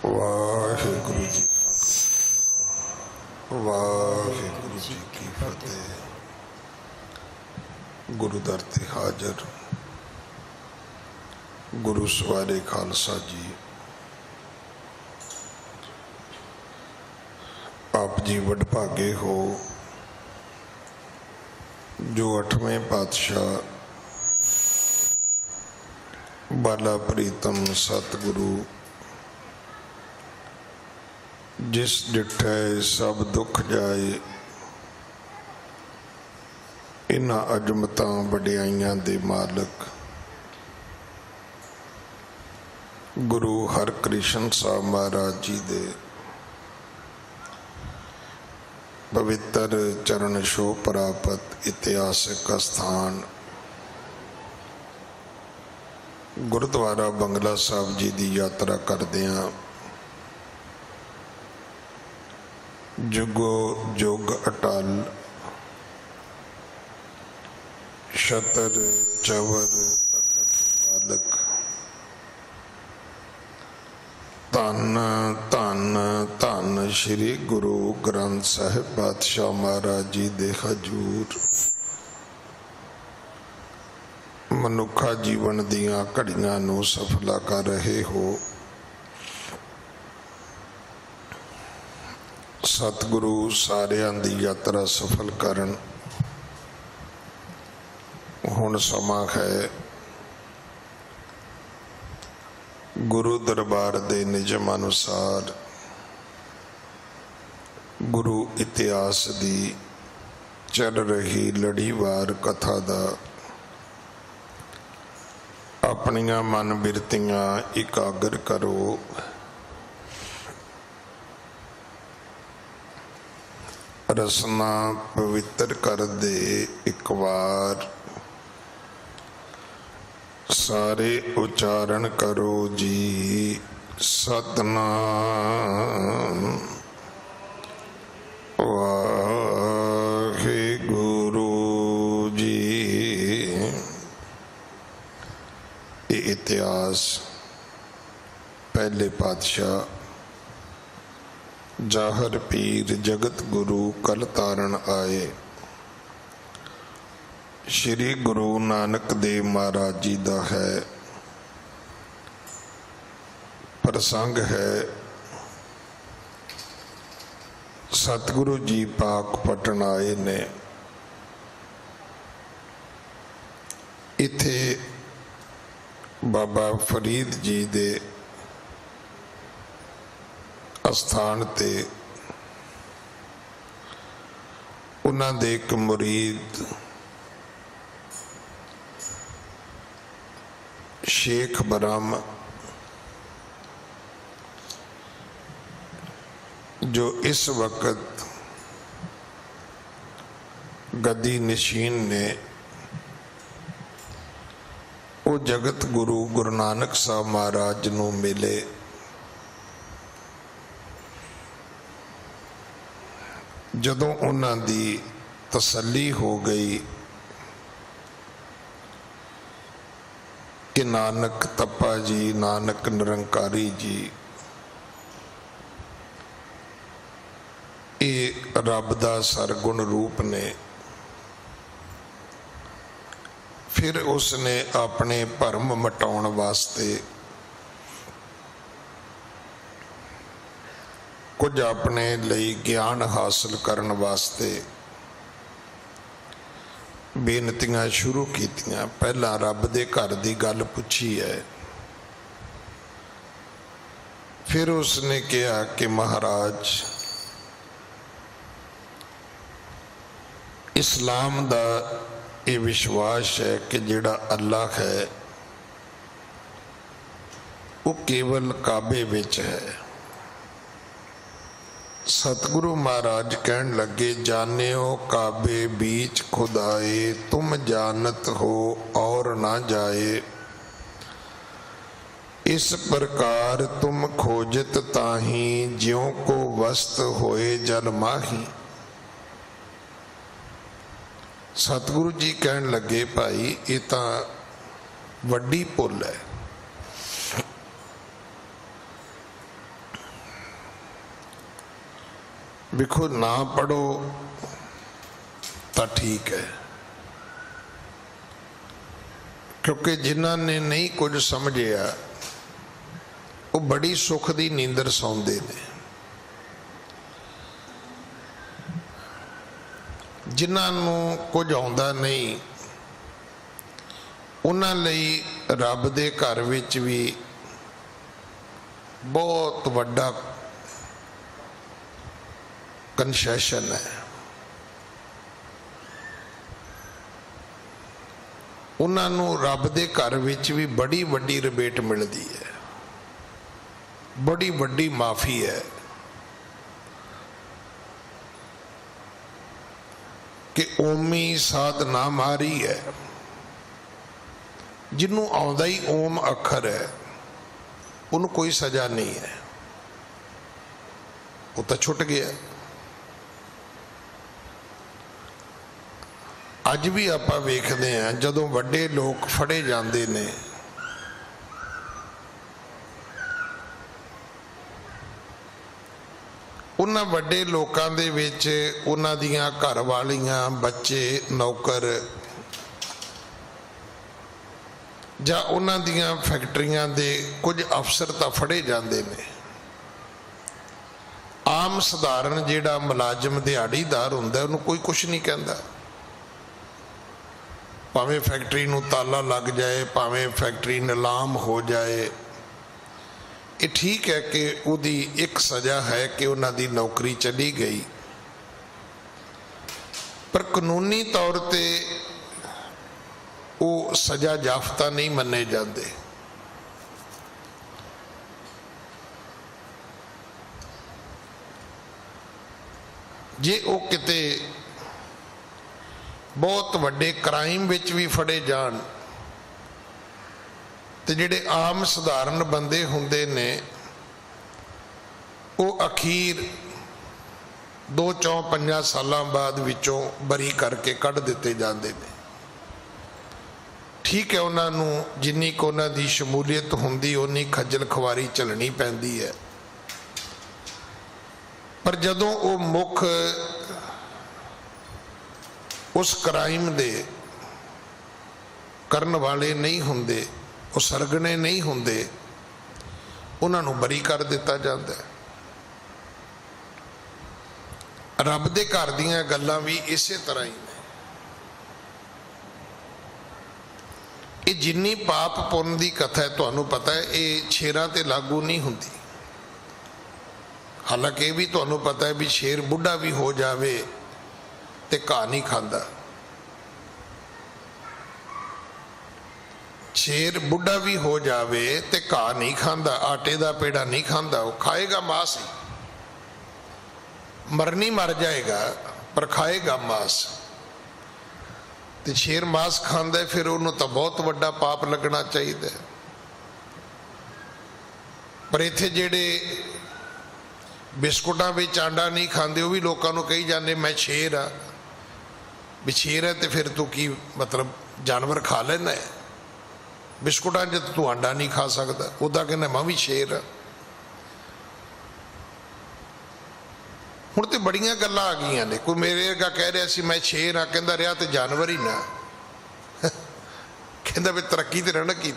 ਵਾਹਿਗੁਰੂ ਜੀ ਵਾਹਿਗੁਰੂ ਜੀ ਕੀ ਫਤਿਹ। ਗੁਰੂ ਦਰ ਤੇ ਹਾਜ਼ਰ ਗੁਰੂ ਸਵਾਰੇ ਖਾਲਸਾ ਜੀ, ਆਪ ਜੀ ਵਡਭਾਗੇ ਹੋ ਜੋ 8ਵੇਂ ਪਾਤਸ਼ਾਹ ਬਾਲਾ ਪ੍ਰੀਤਮ ਸਤਿਗੁਰੂ जिस डिठे सब दुख जाए इन्हां अजमतां वडियाइयां दे मालक गुरु हरकृष्ण साहब महाराज जी दे पवित्र चरण छो प्राप्त इतिहासिक स्थान गुरुद्वारा बंगला साहब जी की यात्रा करदियां जुगो जुग अटल शतर चवर बालक धन धन धन श्री गुरु ग्रंथ साहिब पातशाह महाराज जी दे हजूर मनुखा जीवन दियां घड़ियां नूं सफला कर रहे हो। सतगुरु सारियां दी यात्रा सफल करन। हुण समा है गुरु दरबार दे निजम अनुसार गुरु इतिहास दी चल रही लड़ीवार कथा दा अपनियां मन बिरतियां इकागर करो। रसना पवित्र कर दे एक बार सारे उच्चारण करो जी सतनाम वाहिगुरु जी। ये इतिहास पहले पातशाह जाहर पीर जगत गुरु कल तारण आए श्री गुरु नानक देव महाराज जी का है। प्रसंग है सतगुरु जी पाक पटन आए ने। इथे बाबा फरीद जी दे स्थान ते उन्हां दे एक मुरीद शेख बराम जो इस वक्त गद्दी नशीन ने वो जगत गुरु गुरु नानक साहब महाराज नूं मिले। जदों उन्हां दी तसल्ली हो गई कि नानक तपा जी नानक निरंकारी जी ये रब दा सरगुण रूप ने, फिर उसने अपने भरम मिटाउण वास्ते कुछ अपने लिए ज्ञान हासिल करने वास्ते बेनतियां शुरू कीतियां। पहला रब दे घर दी गल पुछी है, फिर उसने कहा कि महाराज इस्लाम दा ये विश्वास है कि जिहड़ा अल्लाह है वो केवल काबे विच है। सतगुरु महाराज कहन लगे जानियो काबे बीच खुदाए तुम जानत हो और ना जाए। इस प्रकार तुम खोजत ताही ज्यों को वस्त होए जल माही। सतगुरु जी कहन लगे भाई ये तो वड्डी भुल है। विखो ना पढ़ो तो ठीक है, क्योंकि जिन्हां ने नहीं कुछ समझिया वो बड़ी सुख दी नींदर सौंदे ने। जिन्हां नूं कुछ आउंदा नहीं उन्हां लई रब दे घर विच भी बहुत वड्डा कंसैशन है। उन्हां नूं रब दे घर विच भी बड़ी वड्डी रिबेट मिलदी है, बड़ी वड्डी माफ़ी है कि ओमी साध ना मारी है। जिन्हों आउंदा ही ओम अखर है उन्होंने कोई सजा नहीं है, वो तो छुट गया। अज भी आपां वेखदे हैं जदों वड्डे लोग फड़े जाते ने उन्हां वड्डे लोकां दे विच उन्हां दियां घर वालियां, बच्चे, नौकर जां उन्हां दियां फैक्ट्रियां दे कुछ अफसर तां फड़े जाते ने। आम सधारण जिहड़ा मुलाजम दिहाड़ीदार हुंदा उहनूं कोई कुछ नहीं कहंदा, भावें फैक्ट्री नूं ताला लग जाए, भावें फैक्ट्री नीलाम हो जाए। ये ठीक है कि उहदी एक सज़ा है कि उन्हां दी नौकरी चली गई, पर कानूनी तौर ते वो सज़ा याफ्ता नहीं मन्ने जाते। जे वो किते बहुत वड्डे क्राइम विच भी फड़े जान ते जिहड़े आम सधारण बंदे हुंदे ने वो अखीर 2-4-5 सालां बाद विचों बरी करके कढ़ दिते जाते ने। ठीक है, उन्होंने जिन्नी को उन्हां दी शमूलीयत हुंदी उन्नी खज्जल खुवारी झलनी पैंदी है, पर जदों वो मुख उस क्राइम दे करन वाले नहीं हुंदे, वो सरगने नहीं हुंदे, उन्होंने बरी कर दिता जाता है। रब दे घर दीयां गल्लां भी इसे तरह ही ने। ये जिन्नी पाप पुण्य की कथा है तुहानूं पता है ये शेरां ते लागू नहीं हुंदी। हालांकि ये भी तुहानूं पता है भी शेर बुढ़ा भी हो जावे ते घाह नहीं खाता। शेर बुढ़ा भी हो जावे ते घाह नहीं खाता, आटे का पेड़ा नहीं खाता, वो खाएगा मांस ही, मरनी मर जाएगा पर खाएगा मांस। तो शेर मांस खांदा है फिर उन्होंने तो बहुत वड्डा पाप लगना चाहिए। पर इत्थे जेड़े बिस्कुटां विच आंडा नहीं खांदे वो भी लोगों को कही जाने मैं शेर हाँ, भी शेर है तो फिर तू की मतलब जानवर खा लेना है, बिस्कुटां च तू आंडा नहीं खा सकता, उदा कहना मैं भी शेर हाँ। हुण तो बड़ियां गल्लां आ गईयां ने। कोई मेरे वर्गा कह रहा सी मैं शेर हाँ, कहंदा रहा तो जानवर ही ना कहंदा भी तरक्की तो ना की।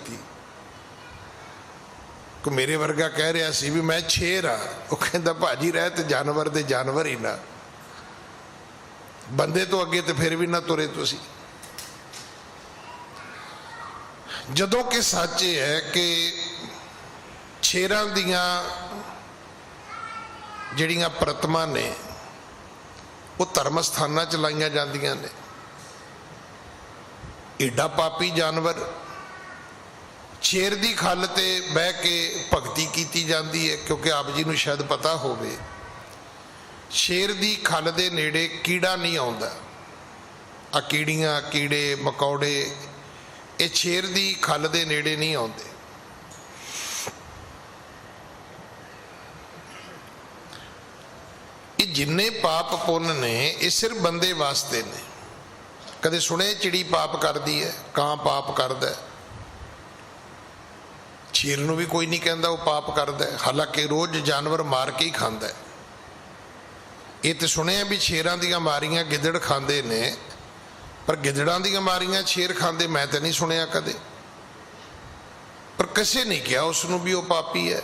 कोई मेरे वर्गा कह रहा सी भी मैं शेर हाँ, वो कहंदा भाजी रह तो जानवर दे जानवर ही ना, बंदे तो अगे तो फिर भी ना तुरे तुसी। जदों कि सच है कि शेरां दियां जिहड़ियां प्रतिमा ने वो धर्म स्थानां च लाइयां जांदियां ने। एडा पापी जानवर शेर दी खल ते बह के भगती की जाती है, क्योंकि आप जी नूं शायद पता होवे शेर दी खल दे नेड़े कीड़ा नहीं आउंदा। आ कीड़ियां कीड़े मकौड़े ये शेर दी खल दे नेड़े नहीं आउंदे। ये जिन्ने पाप पुण्य ने ये सिर्फ बंदे वास्ते ने। कदे सुने चिड़ी पाप करती है, कां पाप करदा है, शेर नूं भी कोई नहीं कहता वो पाप करदा है, हालांकि रोज जानवर मार के ही खांदा है। ये तो सुनिया भी शेरां दी मारियां गिदड़ खांदे ने, पर गिदड़ां दी मारियां शेर खांदे मैं तो नहीं सुनिया कदे। पर किसी नहीं कहा उसनों भी वो पापी है।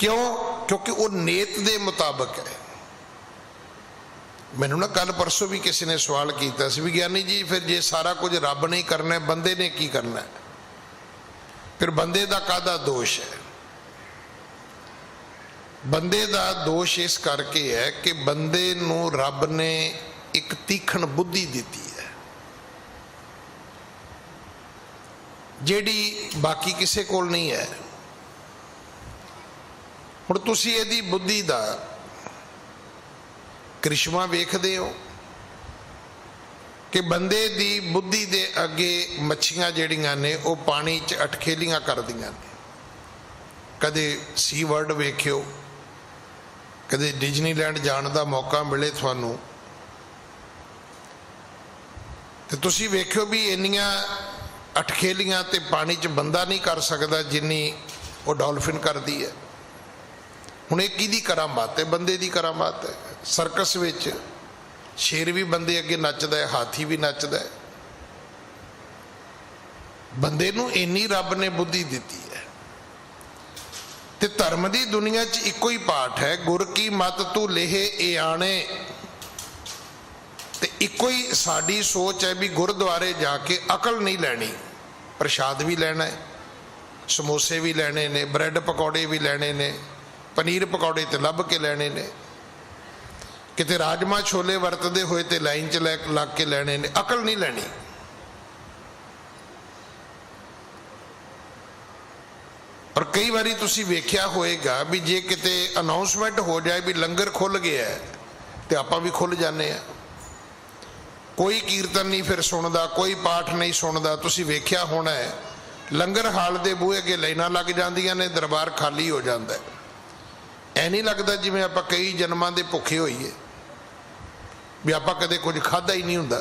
क्यों? क्योंकि वो नेत दे मुताबिक है। मैनू ना कल परसों भी किसी ने सवाल किया सी, विज्ञानी जी फिर जे सारा कुछ रब ने करना है, बंदे ने की करना है? फिर बंदे का काहदा दोष है? बंदे का दोष इस करके है कि बंदे नू रब ने एक तीखण बुद्धि दी है, जिहड़ी बाकी किसी कोल नहीं है। हुण तुसीं इहदी बुद्धि दा करिश्मा वेखदे हो कि बंदे दी बुद्धि दे अगे मच्छियां जिहड़ियां ने वो पानी च अटखेलियां करदियां ने। कदे सी वर्ल्ड वेख्यो, कदे डिजनीलैंड जाण दा मौका मिले तुहानू ते तुसीं वेख्यो भी इन्नियां अटखेलियां ते पानी च बंदा नहीं कर सकदा जिन्नी वो डॉल्फिन करदी है। हुण इह किहदी करामात है? बंदे दी करामात है। सर्कस विच शेर भी बंदे अगे नचदा है, हाथी भी नचदा है। बंदे नूं इन्नी रब ने बुद्धि दिती है। ते धर्म की दुनिया च इको ही पाठ है, गुर की मत तू लेहे ए आने। ते इको ही साडी सोच है भी गुरुद्वारे जाके अकल नहीं लैनी, प्रसाद भी लेना है, समोसे भी लेने ने, ब्रैड पकौड़े भी लेने ने, पनीर पकौड़े तो लभ के लेने ने, किते राजमा छोले वरतते हुए तो लाइन च लग के लेने ने, अकल नहीं लेनी। और कई बारी तुसी वेख्या होएगा भी जे किते अनाउंसमेंट हो जाए भी लंगर खुल गया है तो आपां भी खुल जाने हैं। कोई कीर्तन नहीं फिर सुनदा, कोई पाठ नहीं सुनदा। तुसी वेख्या होना है लंगर हाल दे बूहे अगे लाइनां लग जांदियां ने, दरबार खाली हो जाता है। ऐ नहीं लगता जिवें आपां कई जन्मां दे भुखे होईए भी आपां कदे कुछ खाधा ही नहीं हुंदा।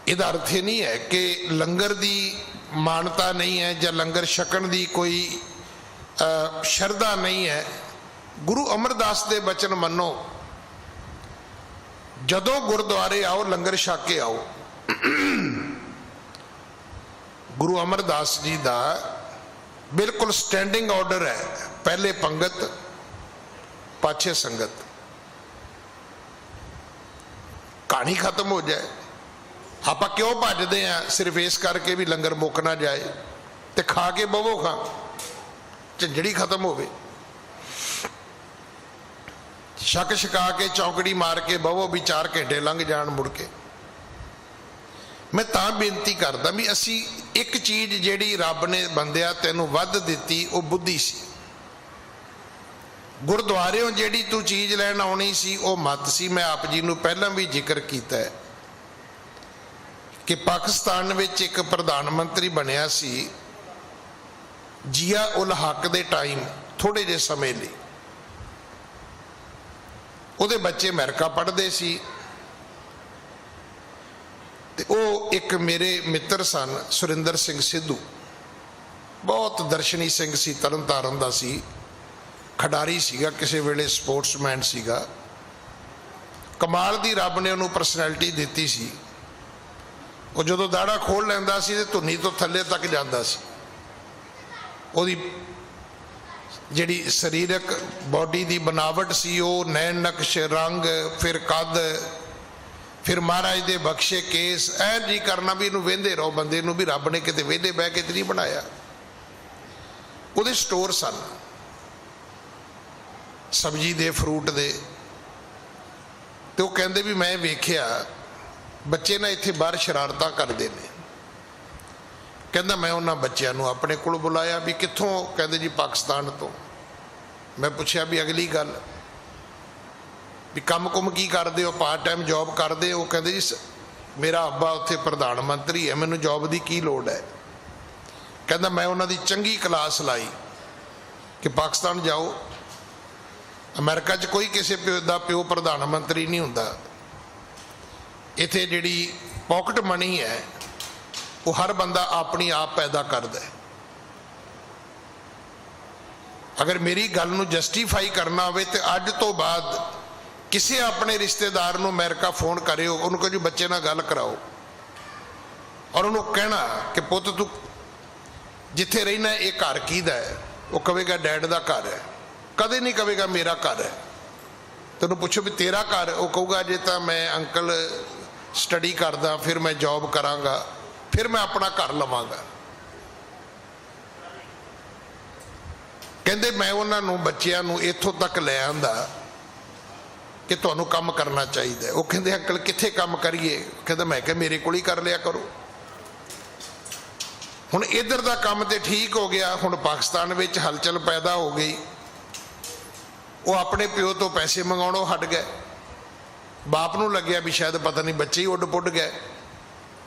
इहदा अर्थ ये नहीं है कि लंगर दी मानता नहीं है या लंगर छकण दी कोई शरधा नहीं है। गुरु अमरदास दे बचन मनो, जदों गुरुद्वारे आओ लंगर छक के आओ। गुरु अमरदास जी का बिल्कुल स्टैंडिंग ऑर्डर है, पहले पंगत पाछे संगत। कहानी खत्म हो जाए। आप क्यों भजते हैं? सिर्फ इस करके भी लंगर मुक ना जाए तो खा के बवो, खा झंझड़ी खत्म हो। छक छका के चौकड़ी मार के बवो भी 4 घंटे लंघ जान मुड़ के। मैं तां बेनती करदा भी असी एक चीज़ जिहड़ी रब ने बंदिया तैनू वध दिती वो बुद्धि सी। गुरुद्वारेओं जिहड़ी तू चीज़ लैन आउणी सी वो मत सी। मैं आप जी नू पहलां भी जिक्र कीता है कि पाकिस्तान विच एक प्रधानमंत्री बनिया सी जिया उल हक दे टाइम, थोड़े जे समय लई। उहदे बच्चे अमेरिका पढ़ते सी ते वो एक मेरे मित्र सन सुरिंदर सिंह सिद्धू, बहुत दर्शनी सिंह सी, तरन तारण दा सी, खिडारी सीगा, किसी वेले स्पोर्ट्समैन सीगा। कमाल दी रब ने उन्होंने परसनैलिटी दी सी। वो जदों दाड़ा खोल लैंदा सी ते धुनी तो थल्ले तक जांदा सी। उहदी जिहड़ी शरीरक बॉडी की बनावट सी, वो नैन नक्श रंग, फिर कद, फिर महाराज दे बख्शे केस, ऐ जी करना भी इनू वेंदे रहो। बंदे नू भी रब ने किते वेंदे बह के नहीं बनाया। उहदे स्टोर सन सब्जी दे, फ्रूट दे। तो वो कहंदे भी मैं वेख्या बच्चे ना इत्थे बाहर शरारतां करदे ने। कहंदा मैं उन्हां बच्चों नू अपने कोल बुलाया भी कित्थों? कहंदे जी पाकिस्तान तो। मैं पूछया भी अगली गल भी कम कुम की करदे हो, पार्ट टाइम जॉब करदे हो? कहंदे जी मेरा अब्बा उत्थे प्रधानमंत्री है, मैनू जॉब की की लोड़ है। कहंदा मैं उन्हां दी चंगी क्लास लाई कि पाकिस्तान जाओ, अमेरिका च कोई किसी प्यो दा प्यो प्रधानमंत्री नहीं हुंदा। इत्थे जिहड़ी पॉकेट मनी है वो हर बंदा अपनी आप पैदा करता है। अगर मेरी गल नूं जस्टिफाई करना होवे तो अज तो बाद किसी अपने रिश्तेदार नूं अमेरिका फोन करियो, उन्होंने कहो जी बच्चे नाल गल कराओ और उन्होंने कहना कि पुत तू जिथे रहना ये घर किहदा है, वो कहेगा डैड का घर है, कदे नहीं कहेगा मेरा घर है। तेन पुछो भी तेरा घर, वो कहूगा जे तो मैं अंकल स्टडी करदा, फिर मैं जॉब करांगा, फिर मैं अपना घर लवांगा। कहते मैं उन्होंने बच्चों को इत्थों तक लै आंदा कि तुहानू काम करना चाहिए। वो कहते अंकल कित्थे काम करिए? कहता मैं क्या मेरे को ही कर लिया करो। हुण इधर का काम तो ठीक हो गया, हुण पाकिस्तान में हलचल पैदा हो गई, वो अपने प्यो तो पैसे मंगाणों हट गए, बाप नूं लग्या भी शायद पता नहीं बच्चे ही उड पुड गए,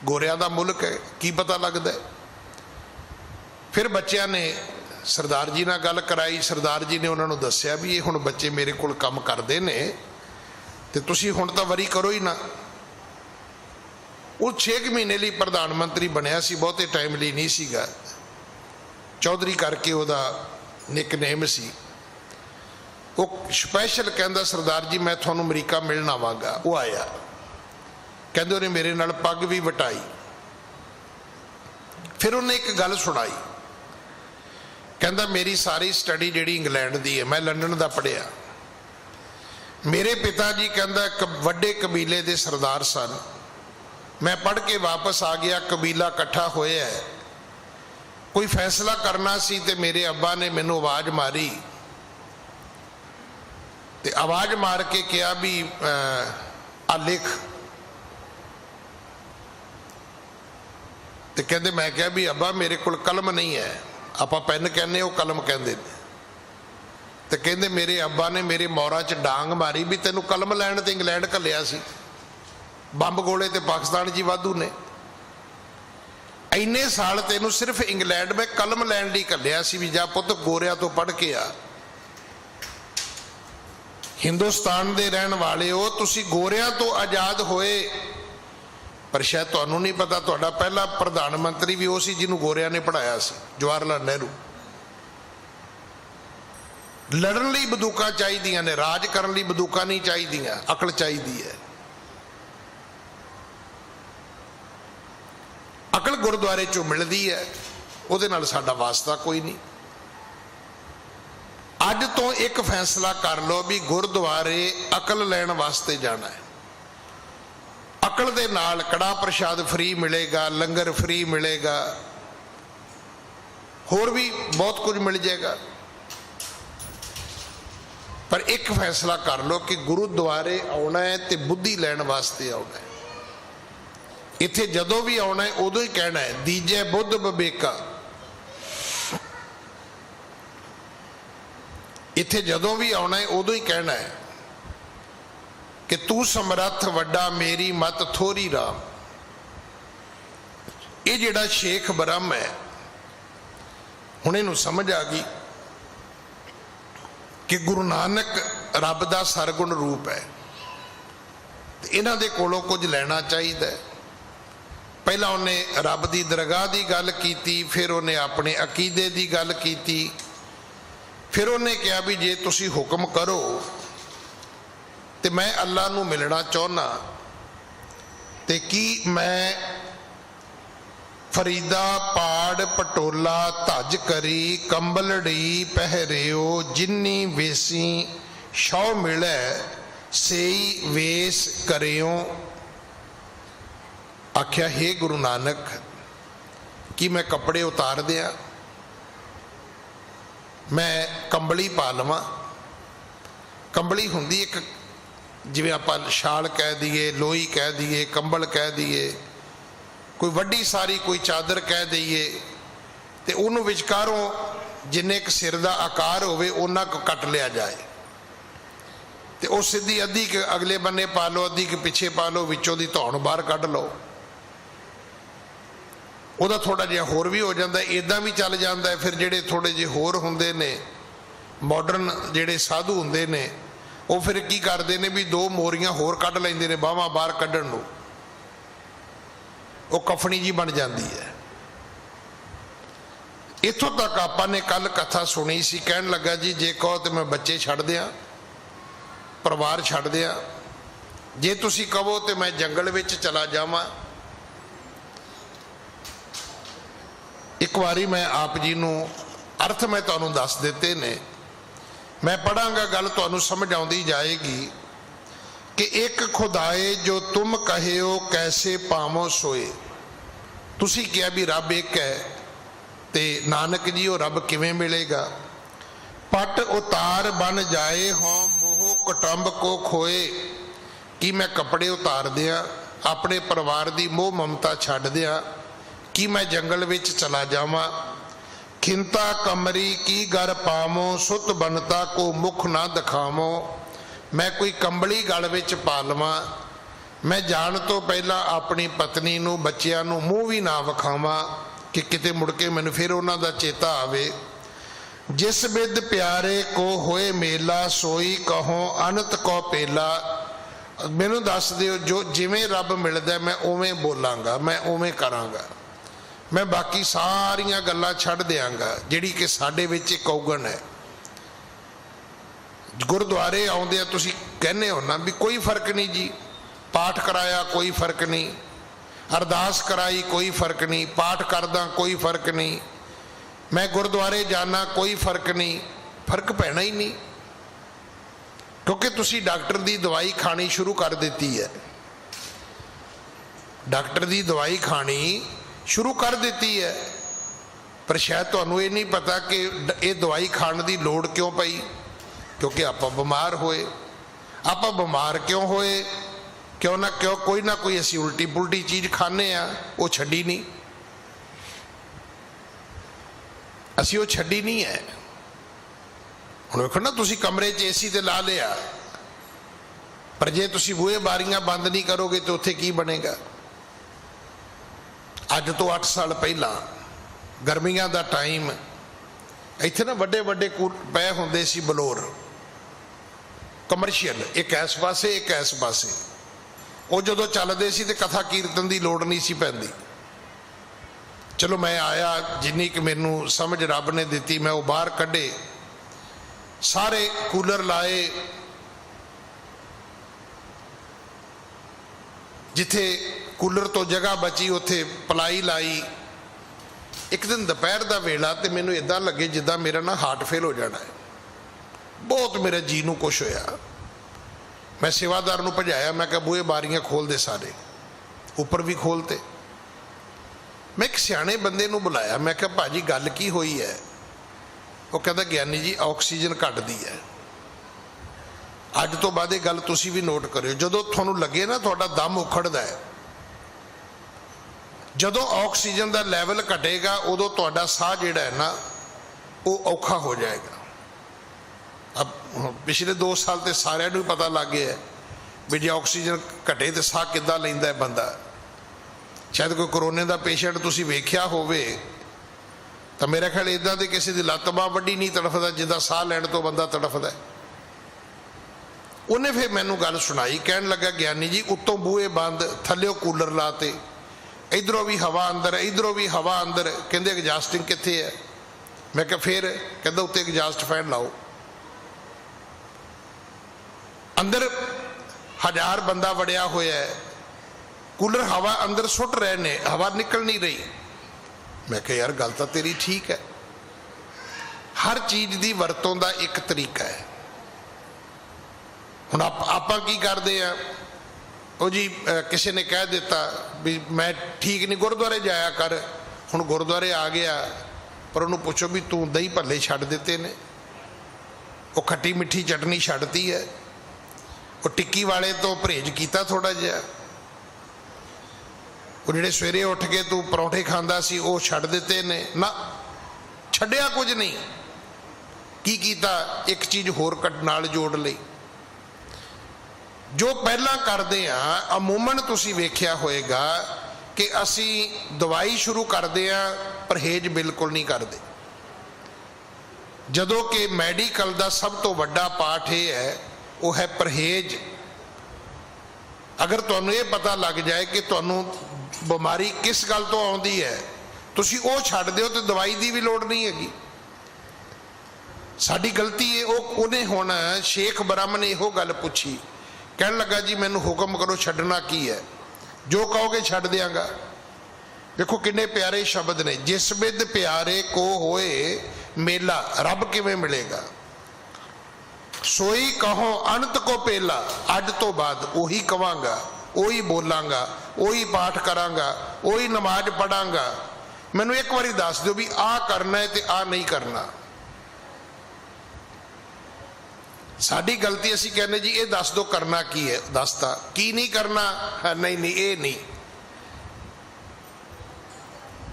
गोरियां दा मुल्क है की पता लगता है। फिर बच्चों ने सरदार जी नाल गल कराई, सरदार जी ने उन्होंने दस्या भी ये हुण बच्चे मेरे कोल काम करते हैं तो तुसीं हुण तां वरी करो ही ना। वो 6 महीने लिए प्रधानमंत्री बनया सी, बहुते टाइम लिए नहीं सीगा, चौधरी करके उहदा निकनेम सी। वो स्पैशल कहंदा सरदार जी मैं तुहानूं अमरीका मिलण आवांगा। वो आया, कहंदे उन्हें मेरे नाल पग भी वटाई, फिर उन्हें एक गल सुनाई, कहंदा मेरी सारी स्टडी जिहड़ी इंग्लैंड दी है, मैं लंडन दा पढ़िया, मेरे पिता जी कहंदा वड्डे कबीले दे सरदार सन, मैं पढ़ के वापस आ गया, कबीला इकट्ठा होया है, कोई फैसला करना सी ते मेरे अब्बा ने मैनू आवाज़ मारी ते आवाज़ मार के कहा भी आ लिख, ते कहंदे मैं कहा भी अब्बा मेरे कोल कलम नहीं है, आपां पेन कहने वो कलम कहंदे ने, ते कहंदे मेरे अब्बा ने मेरे मोहरा च डांग मारी भी तैनूं कलम लैण ते इंग्लैंड घल्लिया सी, बंब गोले तो पाकिस्तान जी वाधू ने, इन्ने साल तेनू सिर्फ इंग्लैंड में कलम लैन ली घल्लिया सी भी जा पुत गोरिया तो पढ़ के आ। हिंदुस्तान दे रहन वाले हो, तुसी गोरिया तो आज़ाद होए, पर शायद तुहानू नहीं पता तुहाडा पहला प्रधानमंत्री भी वो सी जिन्हों गोरिया ने पढ़ाया सी, जवाहरलाल नेहरू। लड़न लई बंदूकां चाहीदियां ने, राज करन लई बंदूकां नहीं चाहीदियां, अकल चाहीदी है। अकल गुरुद्वारे चों मिलती है, उहदे नाल साडा वास्ता कोई नहीं। अज तो एक फैसला कर लो भी गुरुद्वारे अकल लैण वास्ते जाना है, अकल दे नाल कड़ा प्रसाद फ्री मिलेगा, लंगर फ्री मिलेगा, होर भी बहुत कुछ मिल जाएगा। पर एक फैसला कर लो कि गुरुद्वारे आना है तो बुद्धि लैण वास्ते आना है। इत्थे जदों भी आना है उदों ही कहना है दीजे बुद्ध बबेका। इत्थे जदों भी आना है उदों ही कहना है कि तू समर्थ वड्डा मेरी मत थोरी राम। ये जिहड़ा शेख ब्रह्म है, हुण इहनूं समझ आ गई कि गुरु नानक रब दा सरगुण रूप है, इन्हां दे कोलों कुछ लैना चाहिए। पहला उन्हें रब की दरगाह की गल की, फिर उन्हें अपने अकीदे की गल की, फिर उन्हें कहा भी जे तुसी हुक्म करो तो मैं अल्लाह नूं मिलना चाहना, तो की मैं फरीदा पाड़ पटोला धज करी कंबलड़ी पहरियो जिन्नी वेसी शौ मिले सेई वेस करियो। आख्या हे गुरु नानक कि मैं कपड़े उतार दिया, मैं कंबली पा लवां। कंबली हुंदी एक जिवें आपां शाल कह दईए, लोई कह दईए, कंबल कह दईए, कोई वड्डी सारी कोई चादर कह दईए, तो उन्होंने विचकारों जिन्ने क सिर का आकार होवे उन्ना को कट लिया जाए, तो उस सीधी अद्धी के अगले बन्ने पा लो, अद्धी के पिछे पा लो, विचों दी धौण बाहर कढ़ लो। ਉਹਦਾ थोड़ा जिहा होर भी हो जाता है, इदा भी चल जाता है। फिर ਜਿਹੜੇ थोड़े जे होर ਹੁੰਦੇ ने मॉडर्न ਜਿਹੜੇ साधु ਹੁੰਦੇ ने, वो फिर की करते हैं भी 2 मोरियां होर कढ़ लेंदे ने बाਹਾਂ बाहर कढ़ण नूं, वो कफनी जी बन जाती है। इत्थों तक आपां ने कल कथा सुनी सी। कहन लगा जी जे कहो तो मैं बच्चे छड़ दियां, परिवार छड़ दियां, जे तुसी कहो तो मैं जंगल विच चला जावां। एक बारी मैं आप जी नूं अर्थ मैं तुहानूं दस दिते ने, मैं पढ़ांगा, गल तुहानूं समझ आउंदी जाएगी कि एक खुदाए जो तुम कहे हो कैसे पावो सोए। तुसी कहा भी रब एक है, ते नानक जी वो रब किवें मिलेगा। पट उतार बन जाए हों मोह कुटुंब को खोए, कि मैं कपड़े उतार दियां, अपने परिवार की मोह ममता छड्ड दियां, कि मैं जंगल विच चला जावां। खिंता कमरी की घर पावो सुत बनता को मुख ना दिखावो। मैं कोई कंबली गल विच पा लवां, मैं जाण तो पहला अपनी पत्नी नूं बच्चियां नूं मूँह भी ना विखावां कि किते मुड़ के मैनूं फिर उन्हां दा चेता आवे। जिस बिद प्यारे को होए मेला सोई कहो अनंत को पेला। मैनू दस दिओ जो जिवें रब मिलदा मैं उवें बोलांगा, मैं उवें करांगा, मैं बाकी सारियां गल्लां छड्ड दियांगा जिहड़ी कि साडे विच इक औगण है। गुरुद्वारे आउंदे तुसीं कहने हो ना भी कोई फर्क नहीं जी, पाठ कराया कोई फर्क नहीं, अरदास कराई कोई फर्क नहीं, पाठ करदा कोई फर्क नहीं, मैं गुरुद्वारे जाना कोई फर्क नहीं। फर्क पैना ही नहीं, क्योंकि तुसी डॉक्टर की दवाई खानी शुरू कर दी है। डॉक्टर की दवाई खानी शुरू कर दी है, पर शायद तुहानूं ये नहीं पता कि ये दवाई खाने की लोड़ क्यों पई, क्योंकि आप बीमार होए। आप बीमार क्यों होए, क्यों ना कोई असी उल्टी पुल्टी चीज़ खाने आ, वो छड्डी नहीं, असी वो छड्डी नहीं है। हुण वेखो ना तुसी कमरे च एसी ते ला लिया, पर जे तुसी बूहे बारियां बंद नहीं करोगे तो उत्थे की बनेगा। अज तो 8 साल पहला गर्मियां दा टाइम, इत्थे ना वड्डे वड्डे पै हुंदे सी बलोर कमर्शियल, एक इस पासे एक इस पासे। वो जदों चलदे सी ते कथा कीर्तन की लोड़ नहीं सी पैंदी। चलो मैं आया, जिन्नी कि मैनू समझ रब ने दी मैं वो बाहर कढ़े, सारे कूलर लाए, जिथे कूलर तो जगह बची उत्थे पलाई लाई। एक दिन दोपहर का वेला तो मैनू इदां लगे जिदा मेरा ना हार्ट फेल हो जाना है, बहुत मेरे जी नूं कुछ होया। मैं सेवादार नूं भजाया, मैं कहा बूहे बारियां खोल दे सारे, उपर भी खोलते। मैं एक सियाणे बंदे नूं बुलाया, मैं कहा भाजी गल की हुई है। वो कहता ज्ञानी जी ऑक्सीजन घटदी है। अज तो बाद गल तुसी भी नोट करियो, जदों तुहानूं लगे ना तुहाडा दम उखड़दा है, जदों ऑक्सीजन का लैवल घटेगा उदों तुहाडा साह जिहड़ा है ना वो औखा हो जाएगा। अब पिछले 2 साल तो सारिਆਂ ਨੂੰ पता लग गया है भी जे ऑक्सीजन घटे तो साह किद्दां लैंदा है बंदा। शायद कोई कोरोना का पेशेंट तुसीं वेख्या होवे तो मेरा ख्याल इदां दे किसी की लत्त बांह वड्डी नहीं तड़फदा जिद्दां साह लैण तो बंदा तड़फदा है। उन्हें फिर मैनू गल सुनाई, कहन लगा ज्ञानी जी उत्तों बूहे बंद, थल्लियों कूलर लाते, इधरों भी हवा अंदर, इधरों भी हवा अंदर। कहंदे एग्जास्टिंग कित्थे है? मैं कहा फिर? कहंदा उत्ते एग्जास्ट फैन लाओ। अंदर 1000 बंदा वड़िया होया है, कूलर हवा अंदर सुट रहे ने, हवा निकल नहीं रही। मैं कहा यार गल तो तेरी ठीक है, हर चीज़ की वरतों का एक तरीका है। हुण आपां की करते हैं, वो जी किसी ने कह दिता भी मैं ठीक नहीं गुरुद्वारे जाया कर, हुण गुरुद्वारे आ गया, पर उन्होंने पूछो भी तू दही भल्ले छड्ड दिते ने, वो खट्टी मिठी चटनी छड्डती है, वो टिक्की वाले तो परहेज किया थोड़ा जिहा, वो जिहड़े सवेरे उठ के तू परौंठे खांदा सी वो छड्ड दिते ने ना, छड्डिया कुछ नहीं। की कीता? एक चीज़ होर नाल जोड़ लई। जो पहला करते हैं अमूमन तुसी वेख्या होएगा कि असी दवाई शुरू करते हैं, परहेज बिल्कुल नहीं करते। जदों कि मैडिकल का सब तो वड्डा पाठ यह है वो है परहेज। अगर तुहानूं ये पता लग जाए कि तुहानूं बीमारी किस गल तो आउंदी है, ਤੁਸੀਂ ਉਹ ਛੱਡ ਦਿਓ ਤੇ ਦਵਾਈ ਦੀ ਵੀ ਲੋੜ ਨਹੀਂ ਹੈਗੀ। ਸਾਡੀ ਗਲਤੀ ਹੈ ਉਹਨੇ ਹੁਣ ਸ਼ੇਖ ਬ੍ਰਹਮ ਨੇ ਇਹੋ ਗੱਲ ਪੁੱਛੀ, ਕਹਿਣ ਲੱਗਾ ਜੀ ਮੈਨੂੰ ਹੁਕਮ ਕਰੋ ਛੱਡਣਾ ਕੀ ਹੈ, ਜੋ ਕਹੋਗੇ ਛੱਡ ਦਿਆਂਗਾ। ਦੇਖੋ ਕਿੰਨੇ ਪਿਆਰੇ ਸ਼ਬਦ ਨੇ, ਜਿਸ ਬਿਦ ਪਿਆਰੇ ਕੋ ਹੋਏ ਮੇਲਾ, ਰੱਬ ਕਿਵੇਂ ਮਿਲੇਗਾ। ਸੋਈ ਕਹੋ ਅਨੰਤ ਕੋ ਪਹਿਲਾ, ਅੱਜ ਤੋਂ ਬਾਅਦ ਉਹੀ ਕਵਾਂਗਾ, ਉਹੀ ਬੋਲਾਂਗਾ, ਉਹੀ ਪਾਠ ਕਰਾਂਗਾ, ਉਹੀ ਨਮਾਜ਼ ਪੜਾਂਗਾ। ਮੈਨੂੰ ਇੱਕ ਵਾਰੀ ਦੱਸ ਦਿਓ ਵੀ ਆਹ ਕਰਨਾ ਹੈ ਤੇ ਆਹ ਨਹੀਂ ਕਰਨਾ। ਸਾਡੀ ਗਲਤੀ, ਅਸੀਂ ਕਹਿੰਦੇ ਜੀ ਇਹ ਦੱਸ ਦਿਓ ਕਰਨਾ ਕੀ ਹੈ, ਦੱਸਤਾ। ਕੀ ਨਹੀਂ ਕਰਨਾ, ਨਹੀਂ ਨਹੀਂ ਇਹ ਨਹੀਂ।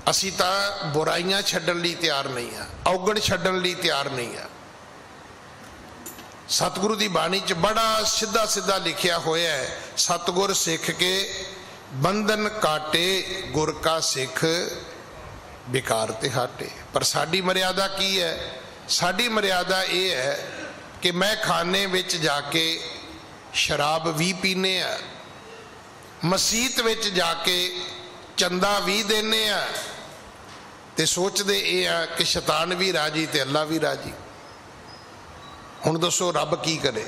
ਅਸੀਂ ਤਾਂ ਬੁਰਾਈਆਂ ਛੱਡਣ ਲਈ ਤਿਆਰ ਨਹੀਂ ਆ, ਔਗਣ ਛੱਡਣ ਲਈ ਤਿਆਰ ਨਹੀਂ ਆ। ਸਤਿਗੁਰੂ ਦੀ ਬਾਣੀ 'ਚ ਬੜਾ ਸਿੱਧਾ ਸਿੱਧਾ ਲਿਖਿਆ ਹੋਇਆ ਹੈ, ਸਤਿਗੁਰ ਸਿੱਖ ਕੇ ਬੰਧਨ ਕਾਟੇ, ਗੁਰ ਕਾ ਸਿੱਖ ਵਿਕਾਰ ਤੇ ਹਾਟੇ। ਪਰ ਸਾਡੀ ਮਰਿਆਦਾ ਕੀ ਹੈ? ਸਾਡੀ ਮਰਿਆਦਾ ਇਹ ਹੈ ਕਿ ਮੈਂ ਖਾਨੇ ਵਿੱਚ ਜਾ ਕੇ ਸ਼ਰਾਬ ਵੀ ਪੀਨੇ ਆ, ਮਸੀਤ ਵਿੱਚ ਜਾ ਕੇ ਚੰਦਾ ਵੀ ਦੇਨੇ ਆ, ਤੇ ਸੋਚਦੇ ਇਹ ਆ ਕਿ ਸ਼ੈਤਾਨ ਵੀ ਰਾਜੀ ਤੇ ਅੱਲਾ ਵੀ ਰਾਜੀ। ਹੁਣ ਦੱਸੋ ਰੱਬ ਕੀ ਕਰੇ?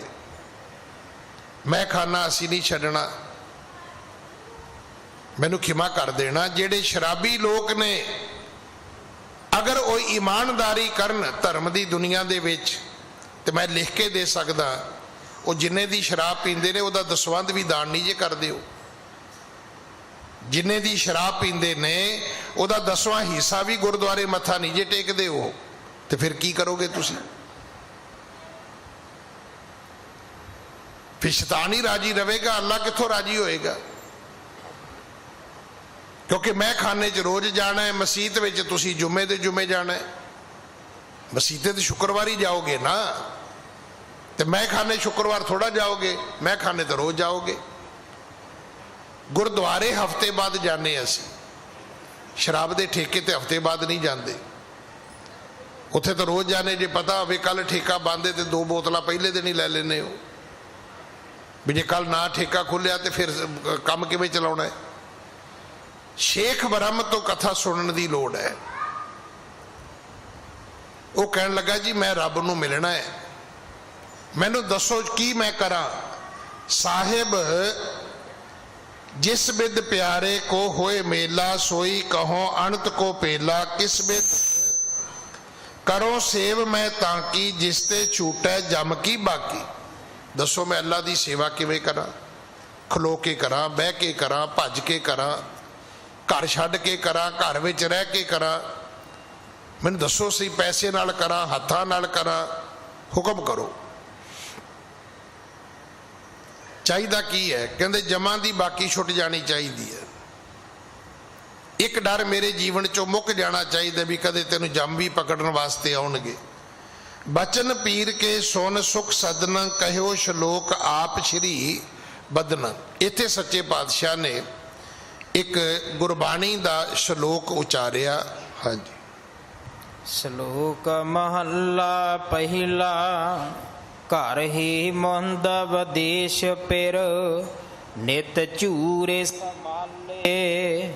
ਮੈਂ ਖਾਨਾ ਅਸੀਂ ਨਹੀਂ ਛੱਡਣਾ, ਮੈਨੂੰ ਖਿਮਾ ਕਰ ਦੇਣਾ। ਜਿਹੜੇ ਸ਼ਰਾਬੀ ਲੋਕ ਨੇ, ਅਗਰ ਉਹ ਈਮਾਨਦਾਰੀ ਕਰਨ ਧਰਮ ਦੀ ਦੁਨੀਆ ਦੇ ਵਿੱਚ, ਤੇ ਮੈਂ ਲਿਖ ਕੇ ਦੇ ਸਕਦਾ, ਉਹ ਜਿੰਨੇ ਦੀ ਸ਼ਰਾਬ ਪੀਂਦੇ ਨੇ ਉਹਦਾ ਦਸਵੰਧ ਵੀ ਦਾਨ ਨਹੀਂ ਜੇ ਕਰਦੇ ਹੋ। ਜਿੰਨੇ ਦੀ ਸ਼ਰਾਬ ਪੀਂਦੇ ਨੇ ਉਹਦਾ 10ਵਾਂ ਹਿੱਸਾ ਵੀ ਗੁਰਦੁਆਰੇ ਮੱਥਾ ਨਹੀਂ ਜੇ ਟੇਕਦੇ ਹੋ, ਤੇ ਫਿਰ ਕੀ ਕਰੋਗੇ ਤੁਸੀਂ? ਫਿਰ ਸ਼ੈਤਾਨ ਹੀ ਰਾਜੀ ਰਹੇਗਾ, ਅੱਲਾ ਕਿੱਥੋਂ ਰਾਜੀ ਹੋਏਗਾ? ਕਿਉਂਕਿ ਮੈਂ ਖਾਨੇ 'ਚ ਰੋਜ਼ ਜਾਣਾ ਹੈ, ਮਸੀਤ ਵਿੱਚ ਤੁਸੀਂ ਜੁਮੇ ਦੇ ਜੁਮੇ ਜਾਣਾ ਹੈ। ਮਸੀਤੇ ਤੇ ਸ਼ੁੱਕਰਵਾਰ ਹੀ ਜਾਓਗੇ ਨਾ, ਤੇ ਮੈਂ ਖਾਨੇ ਸ਼ੁੱਕਰਵਾਰ ਥੋੜਾ ਜਾਓਗੇ, ਮੈਂ ਖਾਨੇ ਤਾਂ ਰੋਜ਼ ਜਾਓਗੇ। ਗੁਰਦੁਆਰੇ ਹਫਤੇ ਬਾਅਦ ਜਾਂਦੇ ਅਸੀਂ, ਸ਼ਰਾਬ ਦੇ ਠੇਕੇ ਤੇ ਹਫਤੇ ਬਾਅਦ ਨਹੀਂ ਜਾਂਦੇ। ਉੱਥੇ ਤਾਂ ਰੋਜ਼ ਜਾਣੇ, ਜੇ ਪਤਾ ਹੋਵੇ ਕੱਲ ਠੇਕਾ ਬੰਦ ਹੈ ਤੇ 2 ਬੋਤਲਾਂ ਪਹਿਲੇ ਦਿਨ ਹੀ ਲੈ ਲੈਂਦੇ ਹੋ, ਵੀ ਜੇ ਕੱਲ ਨਾ ਠੇਕਾ ਖੁੱਲਿਆ ਤੇ ਫਿਰ ਕੰਮ ਕਿਵੇਂ ਚਲਾਉਣਾ ਹੈ। ਸ਼ੇਖ ਬ੍ਰਹਮ ਤੋਂ ਕਥਾ ਸੁਣਨ ਦੀ ਲੋੜ ਹੈ। ਉਹ ਕਹਿਣ ਲੱਗਾ ਜੀ ਮੈਂ ਰੱਬ ਨੂੰ ਮਿਲਣਾ ਹੈ, ਮੈਨੂੰ ਦੱਸੋ ਕੀ ਮੈਂ ਕਰਾਂ। ਸਾਹਿਬ ਜਿਸ ਬਿਦ ਪਿਆਰੇ ਕੋ ਹੋਏ ਮੇਲਾ, ਸੋਈ ਕਹੋ ਅਨੰਤ ਕੋ ਪਹਿਲਾ, ਕਿਸ ਬਿਦ ਕਰੋ ਸੇਵ ਮੈਂ ਤਾਂ ਕੀ, ਜਿਸ ਤੇ ਛੂਟੈ ਜਮ ਕੀ ਬਾਕੀ। ਦੱਸੋ ਮੈਂ ਅੱਲਾ ਦੀ ਸੇਵਾ ਕਿਵੇਂ ਕਰਾਂ? ਖਲੋ ਕੇ ਕਰਾਂ, ਬਹਿ ਕੇ ਕਰਾਂ, ਭੱਜ ਕੇ ਕਰਾਂ, ਘਰ ਛੱਡ ਕੇ ਕਰਾਂ, ਘਰ ਵਿੱਚ ਰਹਿ ਕੇ ਕਰਾਂ? ਮੈਨੂੰ ਦੱਸੋ ਸਹੀ, ਪੈਸੇ ਨਾਲ ਕਰਾਂ, ਹੱਥਾਂ ਨਾਲ ਕਰਾਂ? ਹੁਕਮ ਕਰੋ। ਚਾਹੀਦਾ ਕੀ ਹੈ? ਕਹਿੰਦੇ ਜਮਾਂ ਦੀ ਬਾਕੀ ਛੁੱਟ ਜਾਣੀ ਚਾਹੀਦੀ ਹੈ। ਇੱਕ ਡਰ ਮੇਰੇ ਜੀਵਨ ਚੋਂ ਮੁੱਕ ਜਾਣਾ ਚਾਹੀਦਾ ਵੀ ਕਦੇ ਤੈਨੂੰ ਜੰਮ ਵੀ ਪਕੜਨ ਵਾਸਤੇ ਆਉਣਗੇ। ਬਚਨ ਪੀਰ ਕੇ ਸੁਨ ਸੁਖ ਸਦਨ, ਕਹਿਓ ਸ਼ਲੋਕ ਆਪ ਸ਼੍ਰੀ ਬਦਨ। ਇੱਥੇ ਸੱਚੇ ਪਾਤਸ਼ਾਹ ਨੇ ਇੱਕ ਗੁਰਬਾਣੀ ਦਾ ਸ਼ਲੋਕ ਉਚਾਰਿਆ। ਹਾਂਜੀ। ਸ਼ਲੋਕ ਮਹੱਲਾ ਪਹਿਲਾ, ਘਰ ਹੀ ਮੁੰਦ ਵਿਦੇਸ਼ ਪਿਰ, ਨਿਤ ਝੂਰੇ ਸੰਭਾਲੇ,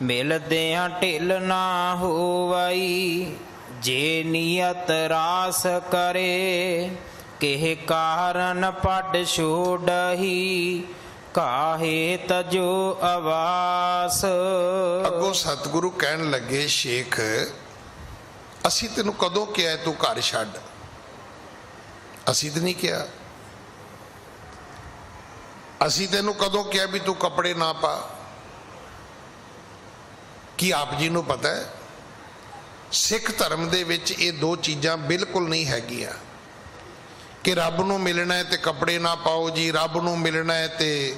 ਮਿਲਦਿਆਂ ਢਿੱਲ ਨਾ ਹੋਵਈ, ਜੇ ਨੀਅਤ ਰਾਸ ਕਰੇ, ਕਿਹ ਕਾਰਨ ਪੜ ਛੋੜਹੀ, ਕਾਹੇ ਤਜੋ ਆਵਾਸ। ਅੱਗੋਂ ਸਤਿਗੁਰੂ ਕਹਿਣ ਲੱਗੇ, ਸ਼ੇਖ ਅਸੀਂ ਤੈਨੂੰ ਕਦੋਂ ਕਿਹਾ ਤੂੰ ਘਰ ਛੱਡ? ਅਸੀਂ ਤਾਂ ਨਹੀਂ ਕਿਹਾ। ਅਸੀਂ ਤੈਨੂੰ ਕਦੋਂ ਕਿਹਾ ਵੀ ਤੂੰ ਕੱਪੜੇ ਨਾ ਪਾ? ਕੀ ਆਪ ਜੀ ਨੂੰ ਪਤਾ ਹੈ ਸਿੱਖ ਧਰਮ ਦੇ ਵਿੱਚ ਇਹ 2 ਚੀਜ਼ਾਂ ਬਿਲਕੁਲ ਨਹੀਂ ਹੈਗੀਆਂ ਕਿ ਰੱਬ ਨੂੰ ਮਿਲਣਾ ਹੈ ਤੇ ਕੱਪੜੇ ਨਾ ਪਾਓ ਜੀ, ਰੱਬ ਨੂੰ ਮਿਲਣਾ ਹੈ ਤੇ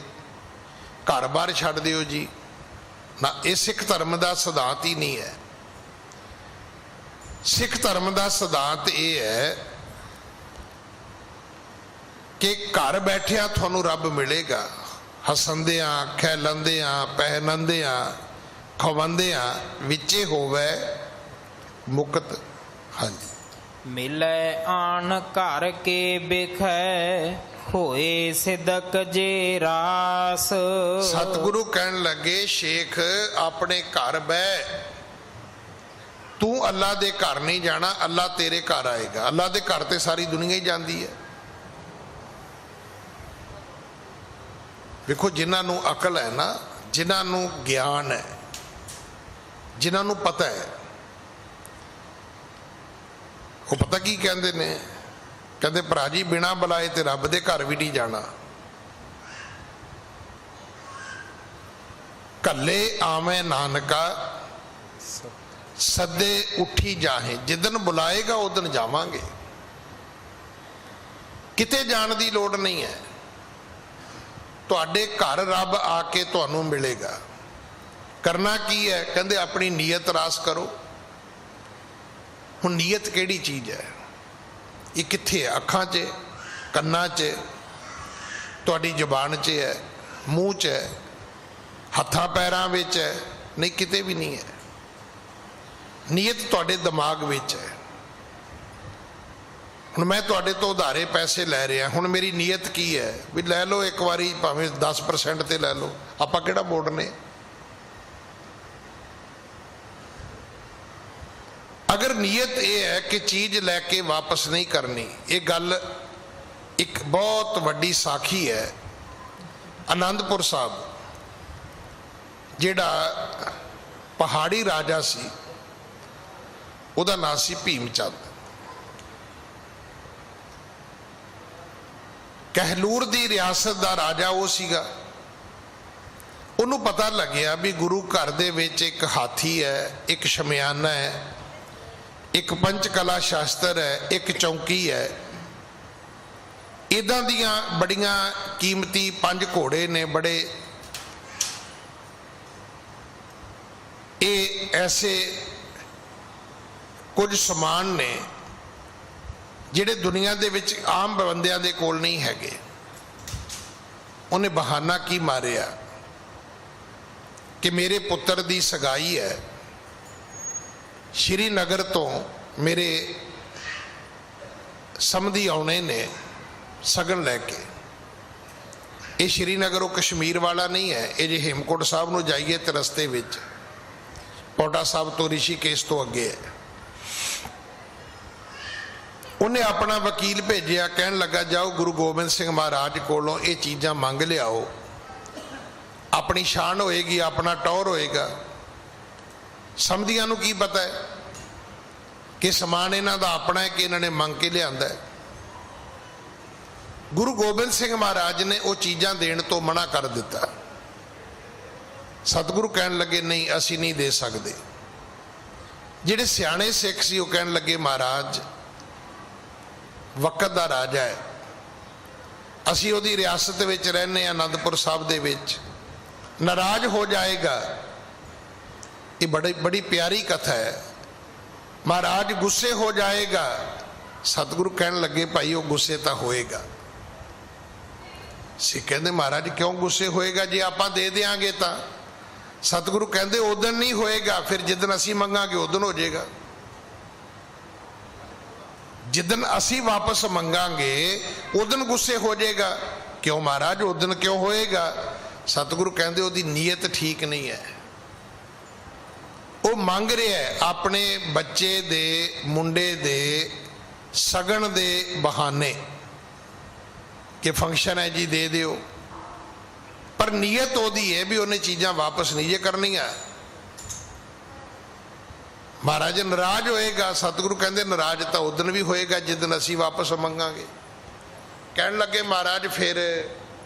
ਘਰ-ਬਾਰ ਛੱਡ ਦਿਓ ਜੀ। ਨਾ, ਇਹ ਸਿੱਖ ਧਰਮ ਦਾ ਸਿਧਾਂਤ ਹੀ ਨਹੀਂ ਹੈ। ਸਿੱਖ ਧਰਮ ਦਾ ਸਿਧਾਂਤ ਇਹ ਹੈ ਕਿ ਘਰ ਬੈਠਿਆਂ ਤੁਹਾਨੂੰ ਰੱਬ ਮਿਲੇਗਾ, ਹੱਸੰਦਿਆਂ, ਖਿਲੰਦਿਆਂ, ਪਹਿਨੰਦਿਆਂ, ਖਵੰਦਿਆਂ, ਵਿੱਚੇ ਹੋਵੇ ਮੁਕਤ। ਹਾਂਜੀ। ਮਿਲੈ ਆਣ ਘਰ ਕੇ ਬਿਖੈ, ਹੋਏ ਸਿਦਕ ਜੇ ਰਾਸ। ਸਤਿਗੁਰੂ ਕਹਿਣ ਲੱਗੇ, ਸ਼ੇਖ ਆਪਣੇ ਘਰ ਬਹਿ, ਤੂੰ ਅੱਲਾ ਦੇ ਘਰ ਨਹੀਂ ਜਾਣਾ, ਅੱਲਾ ਤੇਰੇ ਘਰ ਆਏਗਾ। ਅੱਲਾ ਦੇ ਘਰ ਤੇ ਸਾਰੀ ਦੁਨੀਆ ਹੀ ਜਾਂਦੀ ਹੈ। ਵੇਖੋ, ਜਿਨ੍ਹਾਂ ਨੂੰ ਅਕਲ ਹੈ ਨਾ, ਜਿਨ੍ਹਾਂ ਨੂੰ ਗਿਆਨ ਹੈ, ਜਿਨ੍ਹਾਂ ਨੂੰ ਪਤਾ ਹੈ, ਉਹ ਪਤਾ ਕੀ ਕਹਿੰਦੇ ਨੇ? ਕਹਿੰਦੇ ਭਰਾ ਜੀ ਬਿਨਾਂ ਬੁਲਾਏ ਤੇ ਰੱਬ ਦੇ ਘਰ ਵੀ ਨਹੀਂ ਜਾਣਾ। ਕੱਲੇ ਆਵੇਂ ਨਾਨਕਾ ਸੱਦੇ ਉੱਠੀ ਜਾਹੇ, ਜਿੱਦਣ ਬੁਲਾਏਗਾ ਉਦਣ ਜਾਵਾਂਗੇ। ਕਿਤੇ ਜਾਣ ਦੀ ਲੋੜ ਨਹੀਂ ਹੈ, ਤੁਹਾਡੇ ਘਰ ਰੱਬ ਆ ਕੇ ਤੁਹਾਨੂੰ ਮਿਲੇਗਾ। ਕਰਨਾ ਕੀ ਹੈ? ਕਹਿੰਦੇ ਆਪਣੀ ਨੀਅਤ ਰਾਸ ਕਰੋ। ਹੁਣ ਨੀਅਤ ਕਿਹੜੀ ਚੀਜ਼ ਹੈ? ਇਹ ਕਿੱਥੇ ਹੈ? ਅੱਖਾਂ 'ਚ, ਕੰਨਾਂ 'ਚ, ਤੁਹਾਡੀ ਜ਼ੁਬਾਨ 'ਚ ਹੈ, ਮੂੰਹ 'ਚ ਹੈ, ਹੱਥਾਂ ਪੈਰਾਂ ਵਿੱਚ ਹੈ? ਨਹੀਂ, ਕਿਤੇ ਵੀ ਨਹੀਂ ਹੈ। ਨੀਅਤ ਤੁਹਾਡੇ ਦਿਮਾਗ ਵਿੱਚ ਹੈ। ਹੁਣ ਮੈਂ ਤੁਹਾਡੇ ਤੋਂ ਉਧਾਰੇ ਪੈਸੇ ਲੈ ਰਿਹਾ, ਹੁਣ ਮੇਰੀ ਨੀਅਤ ਕੀ ਹੈ? ਵੀ ਲੈ ਲਓ ਇੱਕ ਵਾਰੀ, ਭਾਵੇਂ 10% ਤੇ ਲੈ ਲਓ, ਆਪਾਂ ਕਿਹੜਾ ਮੋੜਨੇ। ਅਗਰ ਨੀਅਤ ਇਹ ਹੈ ਕਿ ਚੀਜ਼ ਲੈ ਕੇ ਵਾਪਸ ਨਹੀਂ ਕਰਨੀ, ਇਹ ਗੱਲ ਇੱਕ ਬਹੁਤ ਵੱਡੀ ਸਾਖੀ ਹੈ। ਆਨੰਦਪੁਰ ਸਾਹਿਬ, ਜਿਹੜਾ ਪਹਾੜੀ ਰਾਜਾ ਸੀ, ਉਹਦਾ ਨਾਂ ਸੀ ਭੀਮ ਚੰਦ। ਕਹਿਲੂਰ ਦੀ ਰਿਆਸਤ ਦਾ ਰਾਜਾ ਉਹ ਸੀਗਾ। ਉਹਨੂੰ ਪਤਾ ਲੱਗਿਆ ਵੀ ਗੁਰੂ ਘਰ ਦੇ ਵਿੱਚ ਇੱਕ ਹਾਥੀ ਹੈ, ਇੱਕ ਸ਼ਮਿਆਨਾ ਹੈ, ਇੱਕ ਪੰਚ ਕਲਾ ਸ਼ਾਸਤਰ ਹੈ, ਇੱਕ ਚੌਂਕੀ ਹੈ। ਇੱਦਾਂ ਦੀਆਂ ਬੜੀਆਂ ਕੀਮਤੀ 5 ਘੋੜੇ ਨੇ, ਬੜੇ ਇਹ ਐਸੇ ਕੁਝ ਸਮਾਨ ਨੇ ਜਿਹੜੇ ਦੁਨੀਆ ਦੇ ਵਿੱਚ ਆਮ ਬੰਦਿਆਂ ਦੇ ਕੋਲ ਨਹੀਂ ਹੈਗੇ। ਉਹਨੇ ਬਹਾਨਾ ਕੀ ਮਾਰਿਆ ਕਿ ਮੇਰੇ ਪੁੱਤਰ ਦੀ ਸਗਾਈ ਹੈ, ਸ਼੍ਰੀਨਗਰ ਤੋਂ ਮੇਰੇ ਸਮਧੀ ਆਉਣੇ ਨੇ ਸਗਨ ਲੈ ਕੇ। ਇਹ ਸ਼੍ਰੀਨਗਰ ਉਹ ਕਸ਼ਮੀਰ ਵਾਲਾ ਨਹੀਂ ਹੈ। ਇਹ ਜੇ ਹੇਮਕੁੰਟ ਸਾਹਿਬ ਨੂੰ ਜਾਈਏ ਤੇ ਰਸਤੇ ਵਿੱਚ ਪੌਂਟਾ ਸਾਹਿਬ ਤੋਂ ਰਿਸ਼ੀਕੇਸ਼ ਤੋਂ ਅੱਗੇ ਹੈ। ਉਹਨੇ ਆਪਣਾ ਵਕੀਲ ਭੇਜਿਆ, ਕਹਿਣ ਲੱਗਾ ਜਾਓ ਗੁਰੂ ਗੋਬਿੰਦ ਸਿੰਘ ਮਹਾਰਾਜ ਕੋਲੋਂ ਇਹ ਚੀਜ਼ਾਂ ਮੰਗ ਲਿਆਓ, ਆਪਣੀ ਸ਼ਾਨ ਹੋਏਗੀ, ਆਪਣਾ ਟੌਰ ਹੋਏਗਾ। ਸਮਧੀਆਂ ਨੂੰ ਕੀ ਪਤਾ ਹੈ ਕਿ ਸਮਾਨ ਇਹਨਾਂ ਦਾ ਆਪਣਾ ਹੈ ਕਿ ਇਹਨਾਂ ਨੇ ਮੰਗ ਕੇ ਲਿਆਂਦਾ ਹੈ। ਗੁਰੂ ਗੋਬਿੰਦ ਸਿੰਘ ਮਹਾਰਾਜ ਨੇ ਉਹ ਚੀਜ਼ਾਂ ਦੇਣ ਤੋਂ ਮਨਾ ਕਰ ਦਿੱਤਾ। ਸਤਿਗੁਰੂ ਕਹਿਣ ਲੱਗੇ ਨਹੀਂ, ਅਸੀਂ ਨਹੀਂ ਦੇ ਸਕਦੇ। ਜਿਹੜੇ ਸਿਆਣੇ ਸਿੱਖ ਸੀ ਉਹ ਕਹਿਣ ਲੱਗੇ ਮਹਾਰਾਜ ਵਕਤ ਦਾ ਰਾਜਾ ਹੈ, ਅਸੀਂ ਉਹਦੀ ਰਿਆਸਤ ਵਿੱਚ ਰਹਿੰਦੇ ਹਾਂ, ਅਨੰਦਪੁਰ ਸਾਹਿਬ ਦੇ ਵਿੱਚ, ਨਾਰਾਜ਼ ਹੋ ਜਾਏਗਾ। ਇਹ ਬੜੀ ਪਿਆਰੀ ਕਥਾ ਹੈ। ਮਹਾਰਾਜ ਗੁੱਸੇ ਹੋ ਜਾਏਗਾ। ਸਤਿਗੁਰੂ ਕਹਿਣ ਲੱਗੇ ਭਾਈ ਉਹ ਗੁੱਸੇ ਤਾਂ ਹੋਏਗਾ। ਸਿੱਖ ਕਹਿੰਦੇ ਮਹਾਰਾਜ ਕਿਉਂ ਗੁੱਸੇ ਹੋਏਗਾ, ਜੇ ਆਪਾਂ ਦੇ ਦਿਆਂਗੇ ਤਾਂ? ਸਤਿਗੁਰੂ ਕਹਿੰਦੇ ਉਦਣ ਨਹੀਂ ਹੋਏਗਾ, ਫਿਰ ਜਿੱਦਣ ਅਸੀਂ ਮੰਗਾਂਗੇ ਉਦਣ ਹੋ ਜਾਏਗਾ। ਜਿੱਦਣ ਅਸੀਂ ਵਾਪਸ ਮੰਗਾਂਗੇ ਉਦਣ ਗੁੱਸੇ ਹੋ ਜਾਏਗਾ। ਕਿਉਂ ਮਹਾਰਾਜ, ਉਦਣ ਕਿਉਂ ਹੋਏਗਾ? ਸਤਿਗੁਰੂ ਕਹਿੰਦੇ ਉਹਦੀ ਨੀਅਤ ਠੀਕ ਨਹੀਂ ਹੈ। ਉਹ ਮੰਗ ਰਿਹਾ ਹੈ ਆਪਣੇ ਬੱਚੇ ਦੇ, ਮੁੰਡੇ ਦੇ ਸਗਨ ਦੇ ਬਹਾਨੇ ਕਿ ਫੰਕਸ਼ਨ ਹੈ ਜੀ ਦੇ ਦਿਓ, ਪਰ ਨੀਅਤ ਉਹਦੀ ਹੈ ਵੀ ਉਹਨੇ ਚੀਜ਼ਾਂ ਵਾਪਸ ਨਹੀਂ ਜੇ ਕਰਨੀਆਂ। ਮਹਾਰਾਜ ਨਾਰਾਜ਼ ਹੋਏਗਾ। ਸਤਿਗੁਰੂ ਕਹਿੰਦੇ ਨਾਰਾਜ਼ ਤਾਂ ਉਦਣ ਵੀ ਹੋਏਗਾ ਜਿੱਦਣ ਅਸੀਂ ਵਾਪਸ ਮੰਗਾਂਗੇ। ਕਹਿਣ ਲੱਗੇ ਮਹਾਰਾਜ ਫਿਰ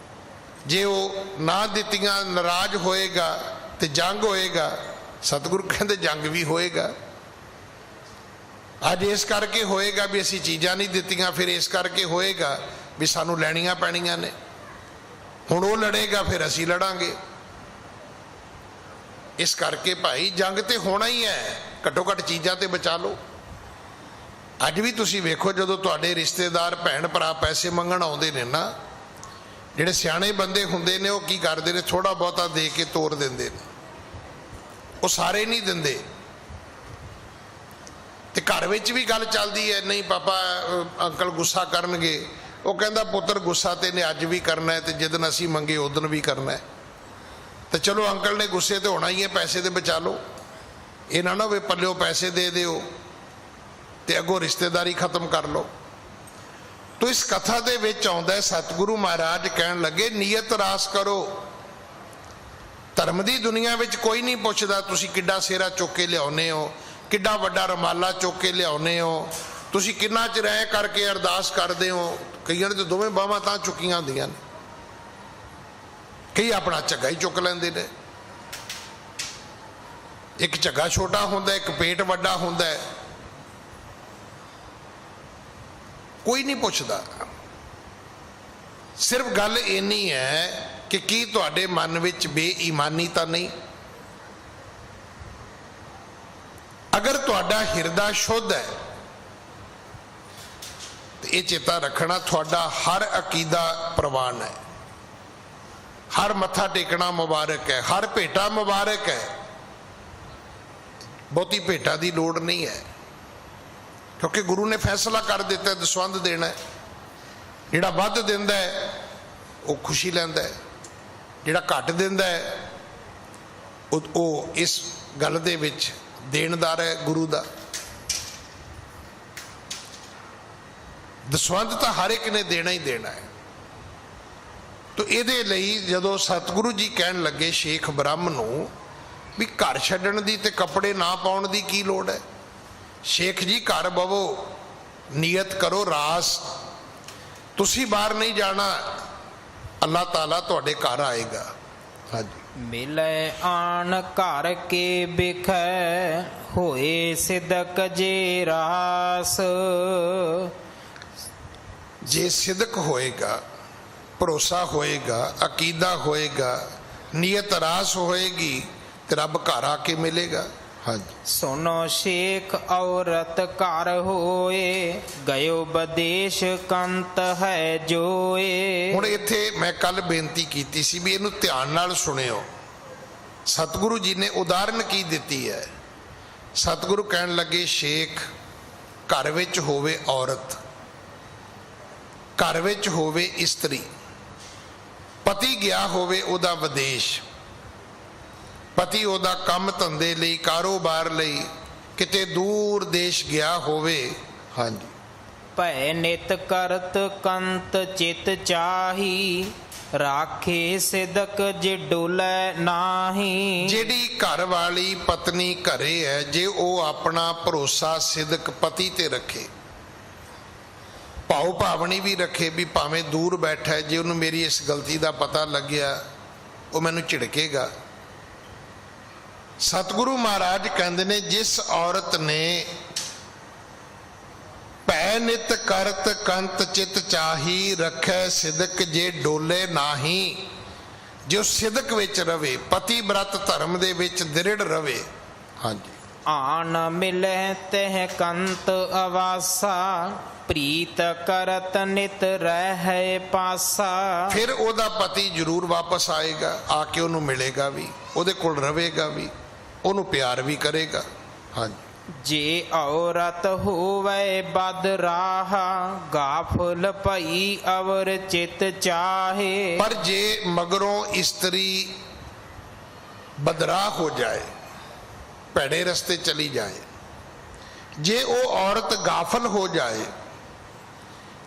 ਜੇ ਉਹ ਨਾ ਦਿੱਤੀਆਂ ਨਾਰਾਜ਼ ਹੋਏਗਾ ਤੇ ਜੰਗ ਹੋਏਗਾ। ਸਤਿਗੁਰੂ ਕਹਿੰਦੇ ਜੰਗ ਵੀ ਹੋਏਗਾ। ਅੱਜ ਇਸ ਕਰਕੇ ਹੋਏਗਾ ਵੀ ਅਸੀਂ ਚੀਜ਼ਾਂ ਨਹੀਂ ਦਿੱਤੀਆਂ, ਫਿਰ ਇਸ ਕਰਕੇ ਹੋਏਗਾ ਵੀ ਸਾਨੂੰ ਲੈਣੀਆਂ ਪੈਣੀਆਂ ਨੇ। ਹੁਣ ਉਹ ਲੜੇਗਾ, ਫਿਰ ਅਸੀਂ ਲੜਾਂਗੇ। ਇਸ ਕਰਕੇ ਭਾਈ ਜੰਗ ਤੇ ਹੋਣਾ ਹੀ ਹੈ, ਘੱਟੋ ਘੱਟ ਚੀਜ਼ਾਂ ਤੇ ਬਚਾ ਲਓ। ਅੱਜ ਵੀ ਤੁਸੀਂ ਵੇਖੋ, ਜਦੋਂ ਤੁਹਾਡੇ ਰਿਸ਼ਤੇਦਾਰ ਭੈਣ ਭਰਾ ਪੈਸੇ ਮੰਗਣ ਆਉਂਦੇ ਨੇ ਨਾ, ਜਿਹੜੇ ਸਿਆਣੇ ਬੰਦੇ ਹੁੰਦੇ ਨੇ ਉਹ ਕੀ ਕਰਦੇ ਨੇ, ਥੋੜਾ ਬਹੁਤਾ ਦੇ ਕੇ ਤੋਰ ਦਿੰਦੇ ਨੇ। ਉਹ ਸਾਰੇ ਨਹੀਂ ਦਿੰਦੇ। ਤੇ ਘਰ ਵਿੱਚ ਵੀ ਗੱਲ ਚੱਲਦੀ ਹੈ, ਨਹੀਂ ਪਾਪਾ ਅੰਕਲ ਗੁੱਸਾ ਕਰਨਗੇ। ਉਹ ਕਹਿੰਦਾ ਪੁੱਤਰ ਗੁੱਸਾ ਤੇ ਨੇ ਅੱਜ ਵੀ ਕਰਨਾ ਹੈ, ਤੇ ਜਿੱਦਣ ਅਸੀਂ ਮੰਗੇ ਉਦਣ ਵੀ ਕਰਨਾ ਹੈ। ਤੇ ਚਲੋ ਅੰਕਲ ਨੇ ਗੁੱਸੇ ਤੇ ਹੋਣਾ ਹੀ ਹੈ, ਪੈਸੇ ਤੇ ਬਚਾ ਲਓ। ਇਹ ਨਾ ਹੋਵੇ ਪੱਲਿਓ ਪੈਸੇ ਦੇ ਦਿਓ ਤੇ ਅੱਗੋਂ ਰਿਸ਼ਤੇਦਾਰੀ ਖਤਮ ਕਰ ਲਓ। ਤੋ ਇਸ ਕਥਾ ਦੇ ਵਿੱਚ ਆਉਂਦਾ ਹੈ, ਸਤਿਗੁਰੂ ਮਹਾਰਾਜ ਕਹਿਣ ਲੱਗੇ ਨੀਅਤ ਰਾਸ ਕਰੋ। ਧਰਮ ਦੀ ਦੁਨੀਆ ਵਿੱਚ ਕੋਈ ਨਹੀਂ ਪੁੱਛਦਾ ਤੁਸੀਂ ਕਿੱਡਾ ਸਿਹਰਾ ਚੁੱਕ ਕੇ ਲਿਆਉਂਦੇ ਹੋ, ਕਿੱਡਾ ਵੱਡਾ ਰੁਮਾਲਾ ਚੁੱਕ ਕੇ ਲਿਆਉਂਦੇ ਹੋ, ਤੁਸੀਂ ਕਿੰਨਾ ਚਿਰ ਰਹਿ ਕਰਕੇ ਅਰਦਾਸ ਕਰਦੇ ਹੋ। ਕਈਆਂ ਨੇ ਦੋਵੇਂ ਬਾਹਾਂ ਤਾਂ ਚੁੱਕੀਆਂ ਹੁੰਦੀਆਂ ਨੇ, ਕਈ ਆਪਣਾ ਝੱਗਾ ਹੀ ਚੁੱਕ ਲੈਂਦੇ ਨੇ। ਇੱਕ ਝੱਗਾ ਛੋਟਾ ਹੁੰਦਾ, ਇੱਕ ਪੇਟ ਵੱਡਾ ਹੁੰਦਾ, ਕੋਈ ਨਹੀਂ ਪੁੱਛਦਾ। ਸਿਰਫ ਗੱਲ ਇੰਨੀ ਹੈ ਕਿ ਕੀ ਤੁਹਾਡੇ ਮਨ ਵਿੱਚ ਬੇਈਮਾਨੀ ਤਾਂ ਨਹੀਂ। ਅਗਰ ਤੁਹਾਡਾ ਹਿਰਦਾ ਸ਼ੁੱਧ ਹੈ ਤੇ ਇਹ ਚੇਤਾ ਰੱਖਣਾ, ਤੁਹਾਡਾ ਹਰ ਅਕੀਦਾ ਪ੍ਰਵਾਨ ਹੈ, ਹਰ ਮੱਥਾ ਟੇਕਣਾ ਮੁਬਾਰਕ ਹੈ, ਹਰ ਭੇਟਾ ਮੁਬਾਰਕ ਹੈ। ਬਹੁਤੀ ਭੇਟਾ ਦੀ ਲੋੜ ਨਹੀਂ ਹੈ, ਕਿਉਂਕਿ ਗੁਰੂ ਨੇ ਫੈਸਲਾ ਕਰ ਦਿੱਤਾ ਦਸਵੰਧ ਦੇਣਾ। ਜਿਹੜਾ ਵੱਧ ਦਿੰਦਾ ਹੈ ਉਹ ਖੁਸ਼ੀ ਲੈਂਦਾ ਹੈ, ਜਿਹੜਾ ਘੱਟ ਦਿੰਦਾ ਹੈ ਉਹ ਇਸ ਗੱਲ ਦੇ ਵਿੱਚ ਦੇਣਦਾਰ ਹੈ ਗੁਰੂ ਦਾ। ਦਸਵੰਧ ਤਾਂ ਹਰ ਇੱਕ ਨੇ ਦੇਣਾ ਹੀ ਦੇਣਾ ਹੈ। ਤੋ ਇਹਦੇ ਲਈ ਜਦੋਂ ਸਤਿਗੁਰੂ ਜੀ ਕਹਿਣ ਲੱਗੇ ਸ਼ੇਖ ਬ੍ਰਹਮ ਨੂੰ ਵੀ ਘਰ ਛੱਡਣ ਦੀ ਤੇ ਕੱਪੜੇ ਨਾ ਪਾਉਣ ਦੀ ਕੀ ਲੋੜ ਹੈ, ਸ਼ੇਖ ਜੀ ਘਰ ਬਵੋ, ਨੀਅਤ ਕਰੋ ਰਾਸ, ਤੁਸੀਂ ਬਾਹਰ ਨਹੀਂ ਜਾਣਾ, ਅੱਲਾਹ ਤਾਲਾ ਤੁਹਾਡੇ ਘਰ ਆਏਗਾ। ਹਾਂਜੀ। ਮਿਲੈ ਆਣ ਘਰ ਕੇ ਬਿਖੈ ਹੋਏ ਸਿਦਕ ਜੇ ਰਾਸ। ਜੇ ਸਿਦਕ ਹੋਏਗਾ, ਭਰੋਸਾ ਹੋਏਗਾ, ਅਕੀਦਾ ਹੋਏਗਾ, ਨੀਅਤ ਰਾਸ ਹੋਏਗੀ ਤੇ ਰੱਬ ਘਰ ਆ ਕੇ ਮਿਲੇਗਾ। ਹਾਂਜੀ। ਸੁਨੋ ਸ਼ੇਖ ਔਰਤ ਘਰ ਹੋਏ ਗਇਓ ਬਦੇਸ਼ ਕੰਤ ਹੈ ਜੋਏ। ਹੁਣ ਇੱਥੇ ਮੈਂ ਕੱਲ ਬੇਨਤੀ ਕੀਤੀ ਸੀ ਵੀ ਇਹਨੂੰ ਧਿਆਨ ਨਾਲ ਸੁਣਿਓ। ਸਤਿਗੁਰੂ ਜੀ ਨੇ ਉਦਾਹਰਨ ਕੀ ਦਿੱਤੀ ਹੈ। ਸਤਿਗੁਰੂ ਕਹਿਣ ਲੱਗੇ ਸ਼ੇਖ ਘਰ ਵਿੱਚ ਹੋਵੇ ਔਰਤ, ਘਰ ਵਿੱਚ ਹੋਵੇ ਇਸਤਰੀ, ਪਤੀ ਗਿਆ ਹੋਵੇ ਉਹਦਾ ਵਿਦੇਸ਼, ਪਤੀ ਉਹਦਾ ਕੰਮ ਧੰਦੇ ਲਈ, ਕਾਰੋਬਾਰ ਲਈ ਕਿਤੇ ਦੂਰ ਦੇਸ਼ ਗਿਆ ਹੋਵੇ। ਹਾਂਜੀ। ਭੈ ਨਿਤ ਕਰਤ ਕੰਤ ਚਿਤ ਚਾਹੀ ਰਾਖੇ ਸਿਦਕ ਜੇ ਡੋਲੇ ਨਾਹੀ। ਜਿਹੜੀ ਘਰ ਵਾਲੀ ਪਤਨੀ ਘਰੇ ਹੈ, ਜੇ ਉਹ ਆਪਣਾ ਭਰੋਸਾ ਸਿਦਕ ਪਤੀ ਤੇ ਰੱਖੇ, ਭਾਉ ਭਾਵਨੀ ਵੀ ਰੱਖੇ ਵੀ ਭਾਵੇਂ ਦੂਰ ਬੈਠਾ, ਜੇ ਉਹਨੂੰ ਮੇਰੀ ਇਸ ਗਲਤੀ ਦਾ ਪਤਾ ਲੱਗਿਆ ਉਹ ਮੈਨੂੰ ਝਿੜਕੇਗਾ। ਸਤਿਗੁਰੂ ਮਹਾਰਾਜ ਕਹਿੰਦੇ ਨੇ ਜਿਸ ਔਰਤ ਨੇ ਭੈ ਨਿਤ ਕਰਤ ਕੰਤ ਚਿਤ ਚਾਹੀ ਰੱਖੈ ਸਿਦਕ ਜੇ ਡੋਲੇ ਨਾਹੀ, ਜੋ ਸਿਦਕ ਵਿੱਚ ਰਵੇ, ਪਤੀ ਬ੍ਰਤ ਧਰਮ ਦੇ ਵਿੱਚ ਦ੍ਰਿੜ ਰਵੇ। ਹਾਂਜੀ। ਆਨ ਮਿਲੈ ਤਹਿ ਕੰਤ ਅਵਾਸਾ ਪ੍ਰੀਤ ਕਰਤ ਨਿਤ ਰਹਿ ਪਾਸਾ। ਫਿਰ ਉਹਦਾ ਪਤੀ ਜ਼ਰੂਰ ਵਾਪਸ ਆਏਗਾ, ਆ ਕੇ ਉਹਨੂੰ ਮਿਲੇਗਾ ਵੀ, ਉਹਦੇ ਕੋਲ ਰਵੇਗਾ ਵੀ, ਉਹਨੂੰ ਪਿਆਰ ਵੀ ਕਰੇਗਾ। ਹਾਂਜੀ। ਜੇ ਔਰਤ ਹੋਵੇ ਬਦ ਰਾਹ ਗਾਫਲ ਭਈ ਅਵਰ ਚਿਤ ਚਾਹੇ। ਪਰ ਜੇ ਮਗਰੋਂ ਇਸਤਰੀ ਬਦਰਾਹ ਹੋ ਜਾਏ, ਭੈੜੇ ਰਸਤੇ ਚਲੀ ਜਾਏ, ਜੇ ਉਹ ਔਰਤ ਗਾਫਲ ਹੋ ਜਾਏ,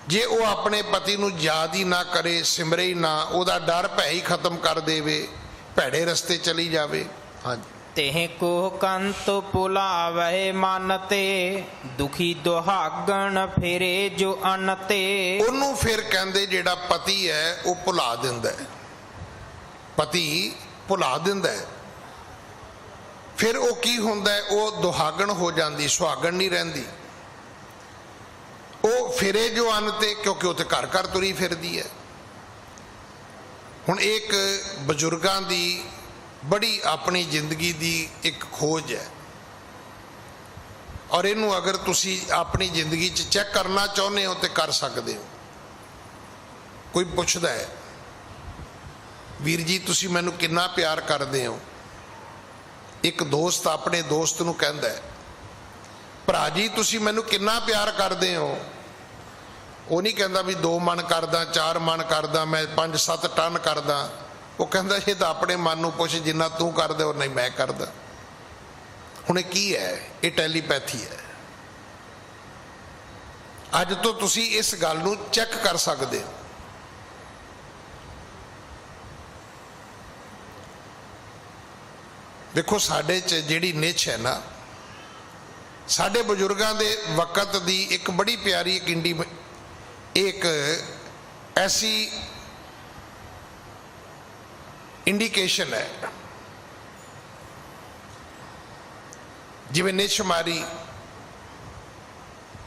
ਜੇ ਉਹ ਆਪਣੇ ਪਤੀ ਨੂੰ ਯਾਦ ਹੀ ਨਾ ਕਰੇ, ਸਿਮਰੇ ਹੀ ਨਾ, ਉਹਦਾ ਡਰ ਭੈ ਹੀ ਖਤਮ ਕਰ ਦੇਵੇ, ਭੈੜੇ ਰਸਤੇ ਚਲੀ ਜਾਵੇ। ਹਾਂਜੀ। तेह को कंत पुलावे मन ते दुखी दुहागण फिरे जो अन ते। ਉਹਨੂੰ ਫਿਰ ਕਹਿੰਦੇ ਜਿਹੜਾ ਪਤੀ ਹੈ ਉਹ ਭੁਲਾ ਦਿੰਦਾ ਹੈ, ਪਤੀ ਭੁਲਾ ਦਿੰਦਾ ਹੈ। ਫਿਰ ਉਹ ਕੀ ਹੁੰਦਾ ਹੈ, ਉਹ ਦੁਹਾਗਣ ਹੋ ਜਾਂਦੀ, ਸੁਹਾਗਣ ਨਹੀਂ ਰਹਿੰਦੀ। ਉਹ ਫਿਰੇ ਜੋ ਅਨ ਤੇ, ਕਿਉਂਕਿ ਉਹ ਤੇ ਘਰ ਘਰ ਤੁਰੀ ਫਿਰਦੀ ਹੈ। ਹੁਣ ਇੱਕ ਬਜ਼ੁਰਗਾਂ ਦੀ ਬੜੀ ਆਪਣੀ ਜ਼ਿੰਦਗੀ ਦੀ ਇੱਕ ਖੋਜ ਹੈ, ਔਰ ਇਹਨੂੰ ਅਗਰ ਤੁਸੀਂ ਆਪਣੀ ਜ਼ਿੰਦਗੀ 'ਚ ਚੈੱਕ ਕਰਨਾ ਚਾਹੁੰਦੇ ਹੋ ਤੇ ਕਰ ਸਕਦੇ ਹੋ। ਕੋਈ ਪੁੱਛਦਾ ਹੈ ਵੀਰ ਜੀ ਤੁਸੀਂ ਮੈਨੂੰ ਕਿੰਨਾ ਪਿਆਰ ਕਰਦੇ ਹੋ, ਇੱਕ ਦੋਸਤ ਆਪਣੇ ਦੋਸਤ ਨੂੰ ਕਹਿੰਦਾ ਹੈ ਭਰਾ ਜੀ ਤੁਸੀਂ ਮੈਨੂੰ ਕਿੰਨਾ ਪਿਆਰ ਕਰਦੇ ਹੋ। ਉਹ ਨਹੀਂ ਕਹਿੰਦਾ ਵੀ 2 ਮਣ ਕਰਦਾ, 4 ਮਣ ਕਰਦਾ, ਮੈਂ 5-7 ਟਨ ਕਰਦਾ। ਉਹ ਕਹਿੰਦਾ ਇਹ ਤਾਂ ਆਪਣੇ ਮਨ ਨੂੰ ਪੁੱਛ, ਜਿੰਨਾ ਤੂੰ ਕਰਦਾ ਉਹ ਨਹੀਂ ਮੈਂ ਕਰਦਾ। ਹੁਣ ਇਹ ਕੀ ਹੈ? ਇਹ ਟੈਲੀਪੈਥੀ ਹੈ। ਅੱਜ ਤੋਂ ਤੁਸੀਂ ਇਸ ਗੱਲ ਨੂੰ ਚੈੱਕ ਕਰ ਸਕਦੇ ਹੋ। ਦੇਖੋ ਸਾਡੇ 'ਚ ਜਿਹੜੀ ਨਿੱਛ ਹੈ ਨਾ, ਸਾਡੇ ਬਜ਼ੁਰਗਾਂ ਦੇ ਵਕਤ ਦੀ ਇੱਕ ਬੜੀ ਪਿਆਰੀ ਇੱਕ ਐਸੀ ਇੰਡੀਕੇਸ਼ਨ ਹੈ, ਜਿਵੇਂ ਨਿੱਛ ਮਾਰੀ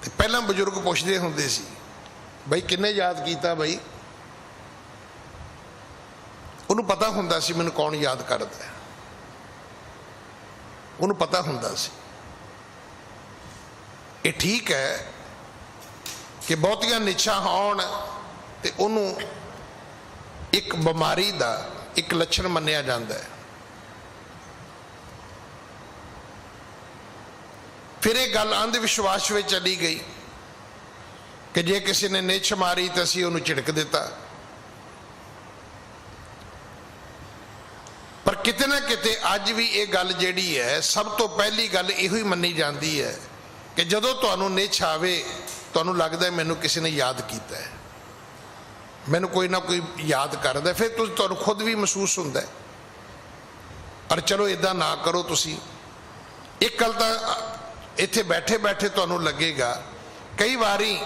ਤੇ ਪਹਿਲਾਂ ਬਜ਼ੁਰਗ ਪੁੱਛਦੇ ਹੁੰਦੇ ਸੀ, ਬਈ ਕਿੰਨੇ ਯਾਦ ਕੀਤਾ ਬਈ? ਉਹਨੂੰ ਪਤਾ ਹੁੰਦਾ ਸੀ ਮੈਨੂੰ ਕੌਣ ਯਾਦ ਕਰਦਾ, ਉਹਨੂੰ ਪਤਾ ਹੁੰਦਾ ਸੀ। ਇਹ ਠੀਕ ਹੈ ਕਿ ਬਹੁਤੀਆਂ ਨਿੱਛਾਂ ਹੋਣ ਤੇ ਉਹਨੂੰ ਇੱਕ ਬਿਮਾਰੀ ਦਾ ਇੱਕ ਲੱਛਣ ਮੰਨਿਆ ਜਾਂਦਾ ਹੈ। ਫਿਰ ਇਹ ਗੱਲ ਅੰਧ ਵਿਸ਼ਵਾਸ ਵਿੱਚ ਚਲੀ ਗਈ ਕਿ ਜੇ ਕਿਸੇ ਨੇ ਨਿੱਛ ਮਾਰੀ ਤਾਂ ਅਸੀਂ ਉਹਨੂੰ ਝਿੜਕ ਦਿੱਤਾ। ਪਰ ਕਿਤੇ ਨਾ ਕਿਤੇ ਅੱਜ ਵੀ ਇਹ ਗੱਲ ਜਿਹੜੀ ਹੈ, ਸਭ ਤੋਂ ਪਹਿਲੀ ਗੱਲ ਇਹੋ ਹੀ ਮੰਨੀ ਜਾਂਦੀ ਹੈ ਕਿ ਜਦੋਂ ਤੁਹਾਨੂੰ ਨਿੱਛ ਆਵੇ, ਤੁਹਾਨੂੰ ਲੱਗਦਾ ਮੈਨੂੰ ਕਿਸੇ ਨੇ ਯਾਦ ਕੀਤਾ ਹੈ, ਮੈਨੂੰ ਕੋਈ ਨਾ ਕੋਈ ਯਾਦ ਕਰਦਾ, ਫਿਰ ਤੁਹਾਨੂੰ ਖੁਦ ਵੀ ਮਹਿਸੂਸ ਹੁੰਦਾ ਹੈ। ਔਰ ਚਲੋ ਇੱਦਾਂ ਨਾ ਕਰੋ ਤੁਸੀਂ। ਇੱਕ ਗੱਲ ਤਾਂ ਇੱਥੇ ਬੈਠੇ ਬੈਠੇ ਤੁਹਾਨੂੰ ਲੱਗੇਗਾ, ਕਈ ਵਾਰੀ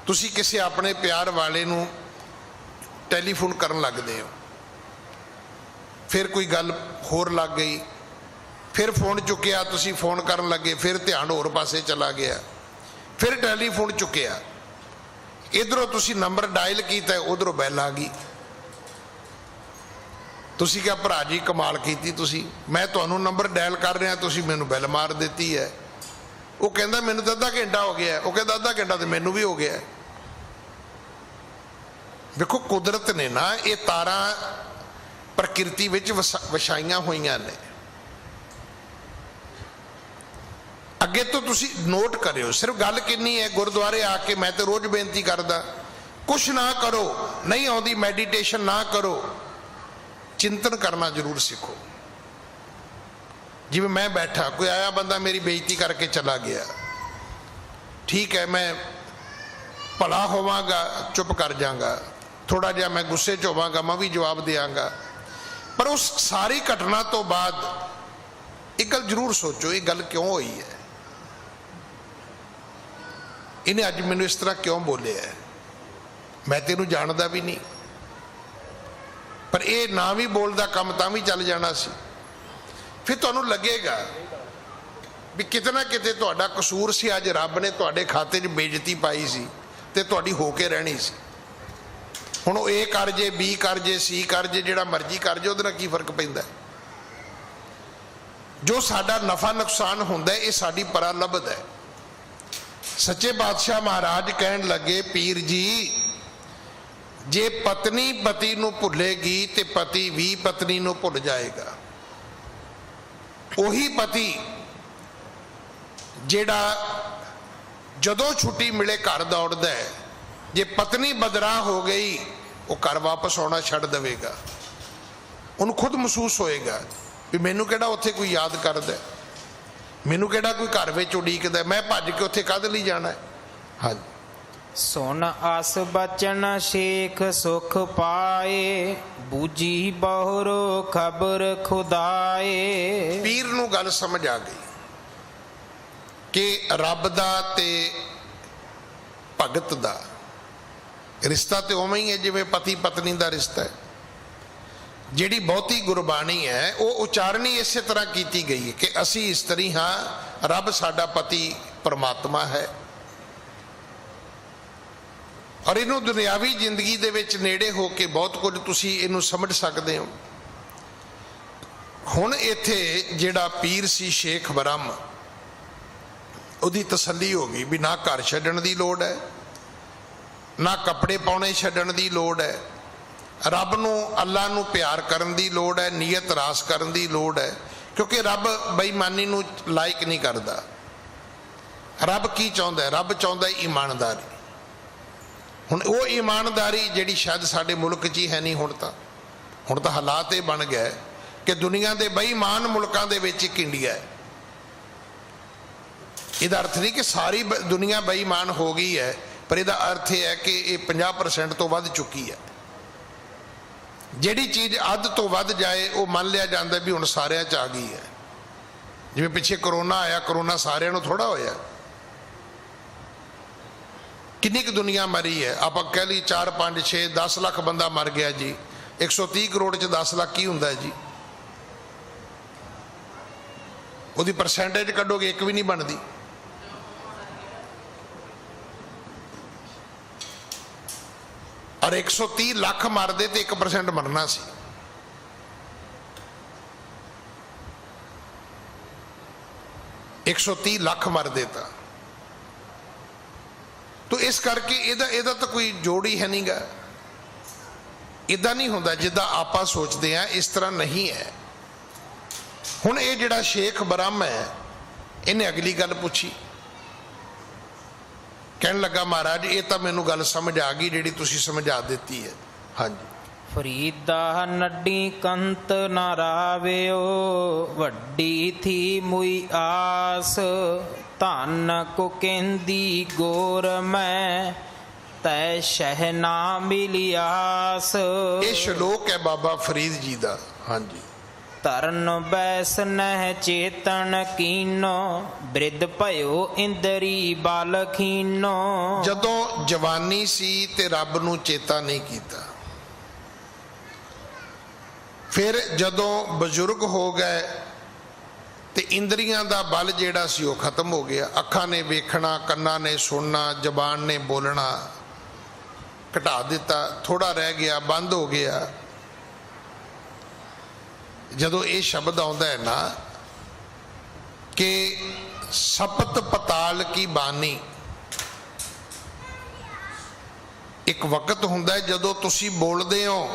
ਤੁਸੀਂ ਕਿਸੇ ਆਪਣੇ ਪਿਆਰ ਵਾਲੇ ਨੂੰ ਟੈਲੀਫੋਨ ਕਰਨ ਲੱਗਦੇ ਹੋ, ਫਿਰ ਕੋਈ ਗੱਲ ਹੋਰ ਲੱਗ ਗਈ, ਫਿਰ ਫੋਨ ਚੁੱਕਿਆ, ਤੁਸੀਂ ਫੋਨ ਕਰਨ ਲੱਗੇ, ਫਿਰ ਧਿਆਨ ਹੋਰ ਪਾਸੇ ਚਲਾ ਗਿਆ, ਫਿਰ ਟੈਲੀਫੋਨ ਚੁੱਕਿਆ, ਇਧਰੋਂ ਤੁਸੀਂ ਨੰਬਰ ਡਾਇਲ ਕੀਤਾ, ਉਧਰੋਂ ਬੈਲ ਆ ਗਈ। ਤੁਸੀਂ ਕਿਹਾ ਭਰਾ ਜੀ ਕਮਾਲ ਕੀਤੀ ਤੁਸੀਂ, ਮੈਂ ਤੁਹਾਨੂੰ ਨੰਬਰ ਡਾਇਲ ਕਰ ਰਿਹਾ, ਤੁਸੀਂ ਮੈਨੂੰ ਬੈਲ ਮਾਰ ਦਿੱਤੀ ਹੈ। ਉਹ ਕਹਿੰਦਾ ਮੈਨੂੰ ਤਾਂ ਅੱਧਾ ਘੰਟਾ ਹੋ ਗਿਆ। ਉਹ ਕਹਿੰਦਾ ਅੱਧਾ ਘੰਟਾ ਤੇ ਮੈਨੂੰ ਵੀ ਹੋ ਗਿਆ। ਵੇਖੋ ਕੁਦਰਤ ਨੇ ਨਾ ਇਹ ਤਾਰਾਂ ਪ੍ਰਕਿਰਤੀ ਵਿੱਚ ਵਛਾਈਆਂ ਹੋਈਆਂ ਨੇ। ਅੱਗੇ ਤੋਂ ਤੁਸੀਂ ਨੋਟ ਕਰਿਓ, ਸਿਰਫ ਗੱਲ ਕਿੰਨੀ ਹੈ, ਗੁਰਦੁਆਰੇ ਆ ਕੇ ਮੈਂ ਤੇ ਰੋਜ਼ ਬੇਨਤੀ ਕਰਦਾ, ਕੁਛ ਨਾ ਕਰੋ, ਨਹੀਂ ਆਉਂਦੀ ਮੈਡੀਟੇਸ਼ਨ ਨਾ ਕਰੋ, ਚਿੰਤਨ ਕਰਨਾ ਜ਼ਰੂਰ ਸਿੱਖੋ। ਜਿਵੇਂ ਮੈਂ ਬੈਠਾ, ਕੋਈ ਆਇਆ ਬੰਦਾ ਮੇਰੀ ਬੇਇੱਜ਼ਤੀ ਕਰਕੇ ਚਲਾ ਗਿਆ, ਠੀਕ ਹੈ, ਮੈਂ ਭਲਾ ਹੋਵਾਂਗਾ, ਚੁੱਪ ਕਰ ਜਾਵਾਂਗਾ, ਥੋੜਾ ਜਿਹਾ ਮੈਂ ਗੁੱਸੇ 'ਚ ਹੋਵਾਂਗਾ, ਮੈਂ ਵੀ ਜਵਾਬ ਦਿਆਂਗਾ। ਪਰ ਉਸ ਸਾਰੀ ਘਟਨਾ ਤੋਂ ਬਾਅਦ ਇੱਕ ਗੱਲ ਜ਼ਰੂਰ ਸੋਚੋ, ਇਹ ਗੱਲ ਕਿਉਂ ਹੋਈ ਹੈ, ਇਹਨੇ ਅੱਜ ਮੈਨੂੰ ਇਸ ਤਰ੍ਹਾਂ ਕਿਉਂ ਬੋਲਿਆ ਹੈ? ਮੈਂ ਤੈਨੂੰ ਜਾਣਦਾ ਵੀ ਨਹੀਂ। ਪਰ ਇਹ ਨਾ ਵੀ ਬੋਲਦਾ ਕੰਮ ਤਾਂ ਵੀ ਚੱਲ ਜਾਣਾ ਸੀ। ਫਿਰ ਤੁਹਾਨੂੰ ਲੱਗੇਗਾ ਵੀ ਕਿਤੇ ਨਾ ਕਿਤੇ ਤੁਹਾਡਾ ਕਸੂਰ ਸੀ, ਅੱਜ ਰੱਬ ਨੇ ਤੁਹਾਡੇ ਖਾਤੇ 'ਚ ਬੇਇੱਜ਼ਤੀ ਪਾਈ ਸੀ ਤੇ ਤੁਹਾਡੀ ਹੋ ਕੇ ਰਹਿਣੀ ਸੀ। ਹੁਣ ਉਹ A ਕਰ ਜੇ, B ਕਰ ਜੇ, C ਕਰ ਜੇ, ਜਿਹੜਾ ਮਰਜ਼ੀ ਕਰ ਜੇ, ਉਹਦੇ ਨਾਲ ਕੀ ਫਰਕ ਪੈਂਦਾ? ਜੋ ਸਾਡਾ ਨਫਾ ਨੁਕਸਾਨ ਹੁੰਦਾ ਇਹ ਸਾਡੀ ਪਰਾਲਬਧ ਹੈ। ਸੱਚੇ ਬਾਦਸ਼ਾਹ ਮਹਾਰਾਜ ਕਹਿਣ ਲੱਗੇ, ਪੀਰ ਜੀ ਜੇ ਪਤਨੀ ਪਤੀ ਨੂੰ ਭੁੱਲੇਗੀ ਤੇ ਪਤੀ ਵੀ ਪਤਨੀ ਨੂੰ ਭੁੱਲ ਜਾਏਗਾ। ਉਹੀ ਪਤੀ ਜਿਹੜਾ ਜਦੋਂ ਛੁੱਟੀ ਮਿਲੇ ਘਰ ਦੌੜਦਾ ਹੈ, ਜੇ ਪਤਨੀ ਬਦਰਾ ਹੋ ਗਈ ਉਹ ਘਰ ਵਾਪਸ ਆਉਣਾ ਛੱਡ ਦੇਵੇਗਾ। ਉਹਨੂੰ ਖੁਦ ਮਹਿਸੂਸ ਹੋਏਗਾ ਵੀ ਮੈਨੂੰ ਕਿਹੜਾ ਉੱਥੇ ਕੋਈ ਯਾਦ ਕਰਦਾ, ਮੈਨੂੰ ਕਿਹੜਾ ਕੋਈ ਘਰ ਵਿੱਚ ਉਡੀਕਦਾ, ਮੈਂ ਭੱਜ ਕੇ ਉੱਥੇ ਕਾਹਦੇ ਲਈ ਜਾਣਾ। ਹਾਂਜੀ, ਸੁਨ ਆਸ ਬਚਨ ਸ਼ੇਖ ਸੁਖ ਪਾਏ, ਬੂਝੀ ਬਹੁਰੋ ਖਬਰ ਖੁਦਾਏ। ਪੀਰ ਨੂੰ ਗੱਲ ਸਮਝ ਆ ਗਈ ਕਿ ਰੱਬ ਦਾ ਤੇ ਭਗਤ ਦਾ ਰਿਸ਼ਤਾ ਤੇ ਉਵੇਂ ਹੀ ਹੈ ਜਿਵੇਂ ਪਤੀ ਪਤਨੀ ਦਾ ਰਿਸ਼ਤਾ ਹੈ। ਜਿਹੜੀ ਬਹੁਤੀ ਗੁਰਬਾਣੀ ਹੈ ਉਹ ਉਚਾਰਣੀ ਇਸੇ ਤਰ੍ਹਾਂ ਕੀਤੀ ਗਈ ਹੈ ਕਿ ਅਸੀਂ ਇਸਤਰੀ ਹਾਂ, ਰੱਬ ਸਾਡਾ ਪਤੀ ਪਰਮਾਤਮਾ ਹੈ। ਔਰ ਇਹਨੂੰ ਦੁਨਿਆਵੀ ਜ਼ਿੰਦਗੀ ਦੇ ਵਿੱਚ ਨੇੜੇ ਹੋ ਕੇ ਬਹੁਤ ਕੁਝ ਤੁਸੀਂ ਇਹਨੂੰ ਸਮਝ ਸਕਦੇ ਹੋ। ਹੁਣ ਇੱਥੇ ਜਿਹੜਾ ਪੀਰ ਸੀ ਸ਼ੇਖ ਬ੍ਰਹਮ, ਉਹਦੀ ਤਸੱਲੀ ਹੋ ਗਈ ਵੀ ਨਾ ਘਰ ਛੱਡਣ ਦੀ ਲੋੜ ਹੈ, ਨਾ ਕੱਪੜੇ ਪਾਉਣੇ ਛੱਡਣ ਦੀ ਲੋੜ ਹੈ, ਰੱਬ ਨੂੰ ਅੱਲਾ ਨੂੰ ਪਿਆਰ ਕਰਨ ਦੀ ਲੋੜ ਹੈ, ਨੀਅਤ ਰਾਸ ਕਰਨ ਦੀ ਲੋੜ ਹੈ, ਕਿਉਂਕਿ ਰੱਬ ਬੇਈਮਾਨੀ ਨੂੰ ਲਾਇਕ ਨਹੀਂ ਕਰਦਾ। ਰੱਬ ਕੀ ਚਾਹੁੰਦਾ? ਰੱਬ ਚਾਹੁੰਦਾ ਇਮਾਨਦਾਰੀ। ਹੁਣ ਉਹ ਇਮਾਨਦਾਰੀ ਜਿਹੜੀ ਸ਼ਾਇਦ ਸਾਡੇ ਮੁਲਕ 'ਚ ਹੀ ਹੈ ਨਹੀਂ। ਹੁਣ ਤਾਂ ਹਾਲਾਤ ਇਹ ਬਣ ਗਏ ਕਿ ਦੁਨੀਆ ਦੇ ਬੇਈਮਾਨ ਮੁਲਕਾਂ ਦੇ ਵਿੱਚ ਇੱਕ ਇੰਡੀਆ ਹੈ। ਇਹਦਾ ਅਰਥ ਨਹੀਂ ਕਿ ਸਾਰੀ ਦੁਨੀਆ ਬੇਈਮਾਨ ਹੋ ਗਈ ਹੈ, ਪਰ ਇਹਦਾ ਅਰਥ ਇਹ ਹੈ ਕਿ ਇਹ 50% ਤੋਂ ਵੱਧ ਚੁੱਕੀ ਹੈ। ਜਿਹੜੀ ਚੀਜ਼ ਅੱਧ ਤੋਂ ਵੱਧ ਜਾਏ ਉਹ ਮੰਨ ਲਿਆ ਜਾਂਦਾ ਵੀ ਹੁਣ ਸਾਰਿਆਂ 'ਚ ਆ ਗਈ ਹੈ। ਜਿਵੇਂ ਪਿੱਛੇ ਕਰੋਨਾ ਆਇਆ, ਕਰੋਨਾ ਸਾਰਿਆਂ ਨੂੰ ਥੋੜਾ ਹੋਇਆ। ਕਿੰਨੀ ਕੁ ਦੁਨੀਆ ਮਰੀ ਹੈ, ਆਪਾਂ ਕਹਿ ਲਈ 4 5 6 10 ਲੱਖ ਬੰਦਾ ਮਰ ਗਿਆ ਜੀ। 130 ਕਰੋੜ 'ਚ 10 ਲੱਖ ਕੀ ਹੁੰਦਾ ਜੀ? ਉਹਦੀ ਪਰਸੈਂਟੇਜ ਕੱਢੋਗੇ ਇੱਕ ਵੀ ਨਹੀਂ ਬਣਦੀ। ਔਰ 130 ਲੱਖ ਮਰਦੇ ਤੇ 1% ਮਰਨਾ ਸੀ। ਇੱਕ 130 ਲੱਖ ਮਰਦੇ ਤਾਂ ਇਸ ਕਰਕੇ ਇਹਦਾ ਤਾਂ ਕੋਈ ਜੋੜ ਹੀ ਹੈ ਨਹੀਂਗਾ। ਇਦਾਂ ਨਹੀਂ ਹੁੰਦਾ ਜਿੱਦਾਂ ਆਪਾਂ ਸੋਚਦੇ ਆ, ਇਸ ਤਰ੍ਹਾਂ ਨਹੀਂ ਹੈ। ਹੁਣ ਇਹ ਜਿਹੜਾ ਸ਼ੇਖ ਬ੍ਰਹਮ ਹੈ, ਇਹਨੇ ਅਗਲੀ ਗੱਲ ਪੁੱਛੀ, ਕਹਿਣ ਲੱਗਾ ਮਹਾਰਾਜ ਇਹ ਤਾਂ ਮੈਨੂੰ ਗੱਲ ਸਮਝ ਆ ਗਈ ਜਿਹੜੀ ਤੁਸੀਂ ਸਮਝਾ ਦਿੱਤੀ ਹੈ। ਹਾਂਜੀ। ਫਰੀਦਾ ਨੱਡੀ ਕੰਤ ਨਾ ਰਾਵਿਓ, ਵੱਡੀ ਥੀ ਮੁਈ ਆਸ, ਧਨ ਕੋ ਕਹਿੰਦੀ ਗੋਰ ਮੈਂ, ਤੈ ਸ਼ਹਿ ਨਾ ਮਿਲਿਆਸ। ਇਹ ਸ਼ਲੋਕ ਹੈ ਬਾਬਾ ਫਰੀਦ ਜੀ ਦਾ। ਹਾਂਜੀ। ਤਰਨ ਬੈਸ ਨਹਿ ਚੇਤਨ ਕੀਨੋ, ਬ੍ਰਿਧ ਭਇਓ ਇੰਦਰੀ ਬਾਲ ਖੀਨੋ। ਜਦੋਂ ਜਵਾਨੀ ਸੀ ਤੇ ਰੱਬ ਨੂੰ ਚੇਤਾ ਨਹੀਂ ਕੀਤਾ, ਫਿਰ ਜਦੋਂ ਬਜ਼ੁਰਗ ਹੋ ਗਏ ਤੇ ਇੰਦਰੀਆਂ ਦਾ ਬਲ ਜਿਹੜਾ ਸੀ ਉਹ ਖਤਮ ਹੋ ਗਿਆ। ਅੱਖਾਂ ਨੇ ਵੇਖਣਾ, ਕੰਨਾਂ ਨੇ ਸੁਣਨਾ, ਜ਼ਬਾਨ ਨੇ ਬੋਲਣਾ ਘਟਾ ਦਿੱਤਾ, ਥੋੜਾ ਰਹਿ ਗਿਆ, ਬੰਦ ਹੋ ਗਿਆ। ਜਦੋਂ ਇਹ ਸ਼ਬਦ ਆਉਂਦਾ ਹੈ ਨਾ ਕਿ ਸਪਤ ਪਤਾਲ ਕੀ ਬਾਣੀ, ਇੱਕ ਵਕਤ ਹੁੰਦਾ ਹੈ ਜਦੋਂ ਤੁਸੀਂ ਬੋਲਦੇ ਹੋ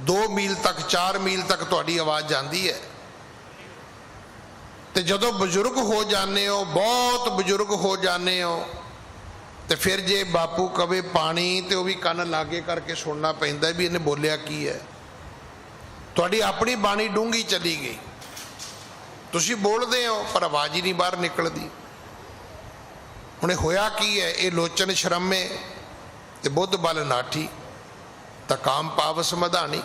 2 ਮੀਲ ਤੱਕ 4 ਮੀਲ ਤੱਕ ਤੁਹਾਡੀ ਆਵਾਜ਼ ਜਾਂਦੀ ਹੈ, ਤੇ ਜਦੋਂ ਬਜ਼ੁਰਗ ਹੋ ਜਾਂਦੇ ਹੋ, ਬਹੁਤ ਬਜ਼ੁਰਗ ਹੋ ਜਾਂਦੇ ਹੋ, ਤੇ ਫਿਰ ਜੇ ਬਾਪੂ ਕਵੇ ਪਾਣੀ ਤੇ ਉਹ ਵੀ ਕੰਨ ਲਾਗੇ ਕਰਕੇ ਸੁਣਨਾ ਪੈਂਦਾ ਵੀ ਇਹਨੇ ਬੋਲਿਆ ਕੀ ਹੈ। ਤੁਹਾਡੀ ਆਪਣੀ ਬਾਣੀ ਡੂੰਘੀ ਚਲੀ ਗਈ, ਤੁਸੀਂ ਬੋਲਦੇ ਹੋ ਪਰ ਆਵਾਜ਼ ਹੀ ਨਹੀਂ ਬਾਹਰ ਨਿਕਲਦੀ। ਹੁਣ ਇਹ ਹੋਇਆ ਕੀ ਹੈ? ਇਹ ਲੋਚਨ ਸ਼ਰਮੇ ਤੇ ਬੁੱਧ ਬਲ ਨਾਠੀ ਤਾਂ ਕਾਮ ਪਾਵਸ ਮਧਾਣੀ।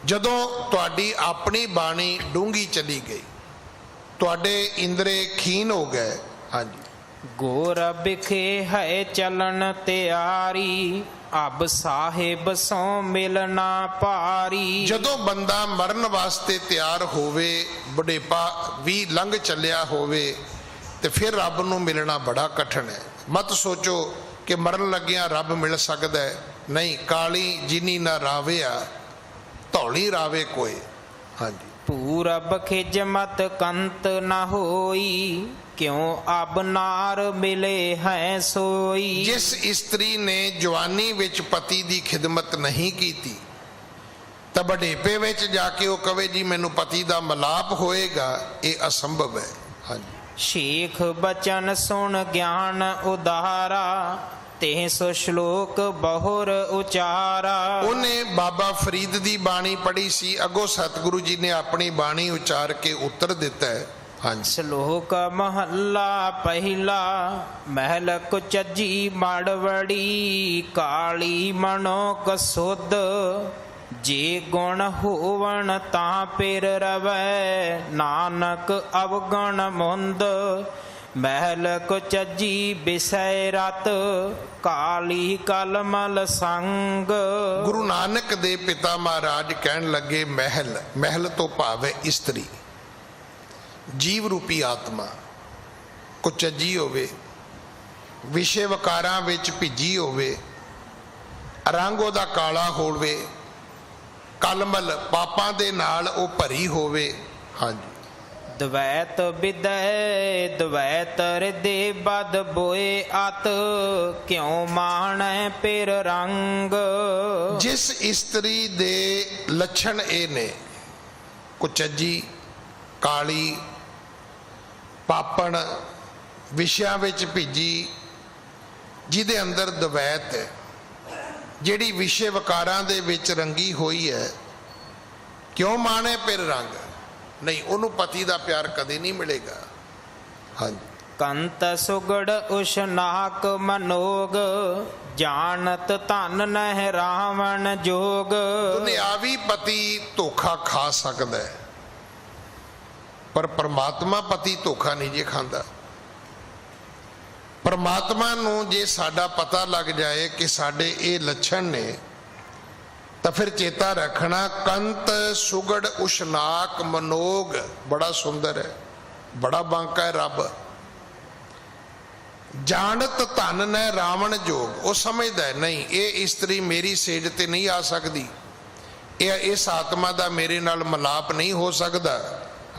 ਜਦੋਂ ਤੁਹਾਡੀ ਆਪਣੀ ਬਾਣੀ ਡੂੰਘੀ ਚਲੀ ਗਈ, ਤੁਹਾਡੇ ਇੰਦਰੇ ਖੀਨ ਹੋ ਗਏ। ਹਾਂਜੀ। ਗੋਰ ਬਿਖੇ ਹੈ ਚਲਨ ਤਿਆਰੀ, ਅਬ ਸਾਹਿਬ ਸੋ ਮਿਲਣਾ ਭਾਰੀ। ਜਦੋਂ ਬੰਦਾ ਮਰਨ ਵਾਸਤੇ ਤਿਆਰ ਹੋਵੇ, ਬੁਢੇਪਾ ਵੀ ਲੰਘ ਚੱਲਿਆ ਹੋਵੇ, ਤੇ ਫਿਰ ਰੱਬ ਨੂੰ ਮਿਲਣਾ ਬੜਾ ਕਠਿਨ ਹੈ। ਮਤ ਸੋਚੋ ਕਿ ਮਰਨ ਲੱਗਿਆ ਰੱਬ ਮਿਲ ਸਕਦਾ ਹੈ, ਨਹੀਂ। ਕਾਲੀ ਜਿਨੀ ਨਾ ਰਾਵਿਆ, ਧੌਲੀ ਰਾਵੇ ਕੋਈ। ਹਾਂਜੀ। ਪੂਰਬ ਖਿਜਮਤ ਕੰਤ ਨਾ ਹੋਈ, ਕਿਉਂ ਅਬ ਨਾਰ ਮਿਲੇ ਹੈ ਸੋਈ। ਜਿਸ ਇਸਤਰੀ ਨੇ ਜਵਾਨੀ ਵਿੱਚ ਪਤੀ ਦੀ ਖਿਦਮਤ ਨਹੀਂ ਕੀਤੀ, ਤਾਂ ਬੁਢੇਪੇ ਵਿੱਚ ਜਾ ਕੇ ਉਹ ਕਵੇ ਜੀ ਮੈਨੂੰ ਪਤੀ ਦਾ ਮਿਲਾਪ ਹੋਏਗਾ, ਇਹ ਅਸੰਭਵ ਹੈ। ਹਾਂਜੀ। ਸ਼ੇਖ ਬਚਨ ਸੁਣ ਗਿਆਨ ਉਦਾਰਾ, ਤੇ ਸੋ ਸ਼ਲੋਕ ਬਹੁਰ ਉਚਾਰਾ। ਉਹਨੇ ਬਾਬਾ ਫਰੀਦ ਦੀ ਬਾਣੀ ਪੜ੍ਹੀ ਸੀ, ਅੱਗੋਂ ਸਤਿਗੁਰੂ ਜੀ ਨੇ ਆਪਣੀ ਬਾਣੀ ਉਚਾਰ ਕੇ ਉੱਤਰ ਦਿੱਤਾ ਹੈ। ਹਾਂਜੀ। ਸ਼ਲੋਕ ਮਹੱਲਾ ਪਹਿਲਾ, ਮਹਿਲ ਕੁਚਜੀ ਮੜਵੜੀ, ਕਾਲੀ ਮਨੋ ਕਸੁੱਧ, ਜੇ ਗੁਣ ਹੋਵਣ ਤਾਂ ਪਿਰ ਰਵੈ, ਨਾਨਕ ਅਵਗਣ ਮੁੰਦ। ਮਹਿਲ ਕੁਚਜੀ ਬਿਸੈ ਰਤ, ਕਾਲੀ ਕਲਮਲ ਸੰਗ। ਗੁਰੂ ਨਾਨਕ ਦੇ ਪਿਤਾ ਮਹਾਰਾਜ ਕਹਿਣ ਲੱਗੇ ਮਹਿਲ, ਮਹਿਲ ਤੋਂ ਭਾਵ ਹੈ ਇਸਤਰੀ, ਜੀਵ ਰੂਪੀ ਆਤਮਾ ਕੁਚਜੀ ਹੋਵੇ, ਵਿਸ਼ੇ ਵਿਕਾਰਾਂ ਵਿੱਚ ਭਿੱਜੀ ਹੋਵੇ, ਰੰਗ ਉਹਦਾ ਕਾਲਾ ਹੋਵੇ, ਕਲਮਲ ਪਾਪਾਂ ਦੇ ਨਾਲ ਉਹ ਭਰੀ ਹੋਵੇ। ਹਾਂਜੀ। ਦਵੈਤ ਵਿਦੈ ਦਵੈਤ ਹਿਰਦੇ ਬਦ ਬੋਏ ਅਤ, ਕਿਉ ਮਾਣੈ ਪਿਰ ਰੰਗ। ਜਿਸ ਇਸਤਰੀ ਦੇ ਲੱਛਣ ਇਹ ਨੇ, ਕੁਚਜੀ, ਕਾਲੀ, ਪਾਪਣ, ਵਿਸ਼ਿਆਂ ਵਿੱਚ ਭਿੱਜੀ, ਜਿਹਦੇ ਅੰਦਰ ਦਵੈਤ ਹੈ, ਜਿਹੜੀ ਵਿਸ਼ੇ ਵਿਕਾਰਾਂ ਦੇ ਵਿੱਚ ਰੰਗੀ ਹੋਈ ਹੈ, ਕਿਉਂ ਮਾਣੇ ਪਿਰ ਰੰਗ, ਨਹੀਂ ਉਹਨੂੰ ਪਤੀ ਦਾ ਪਿਆਰ ਕਦੇ ਨਹੀਂ ਮਿਲੇਗਾ। ਹਾਂਜੀ। ਕੰਤ ਸੁਗੜ ਉਸ਼ਨਾਕ ਮਨੋਗ ਜਾਣਤ ਧਨ ਨਹਿ ਰਾਵਣ ਜੋਗ। ਦੁਨਿਆਵੀ ਪਤੀ ਧੋਖਾ ਖਾ ਸਕਦਾ ਹੈ, ਪਰ ਪਰਮਾਤਮਾ ਪਤੀ ਧੋਖਾ ਨਹੀਂ ਜੇ ਖਾਂਦਾ। ਪਰਮਾਤਮਾ ਨੂੰ ਜੇ ਸਾਡਾ ਪਤਾ ਲੱਗ ਜਾਏ ਕਿ ਸਾਡੇ ਇਹ ਲੱਛਣ ਨੇ, ਤਾਂ ਫਿਰ ਚੇਤਾ ਰੱਖਣਾ ਕੰਤ ਸੁਗੜ ਉਸ਼ਨਾਕ ਮਨੋਗ ਬੜਾ ਸੁੰਦਰ ਹੈ, ਬੜਾ ਬਾਂਕਾ ਹੈ ਰੱਬ। ਜਾਣਤ ਧਨ ਨਹਿ ਰਾਵਣ ਜੋਗ, ਉਹ ਸਮਝਦਾ ਹੈ ਨਹੀਂ ਇਹ ਇਸਤਰੀ ਮੇਰੀ ਸੇਜ ਤੇ ਨਹੀਂ ਆ ਸਕਦੀ, ਇਹ ਇਸ ਆਤਮਾ ਦਾ ਮੇਰੇ ਨਾਲ ਮਿਲਾਪ ਨਹੀਂ ਹੋ ਸਕਦਾ।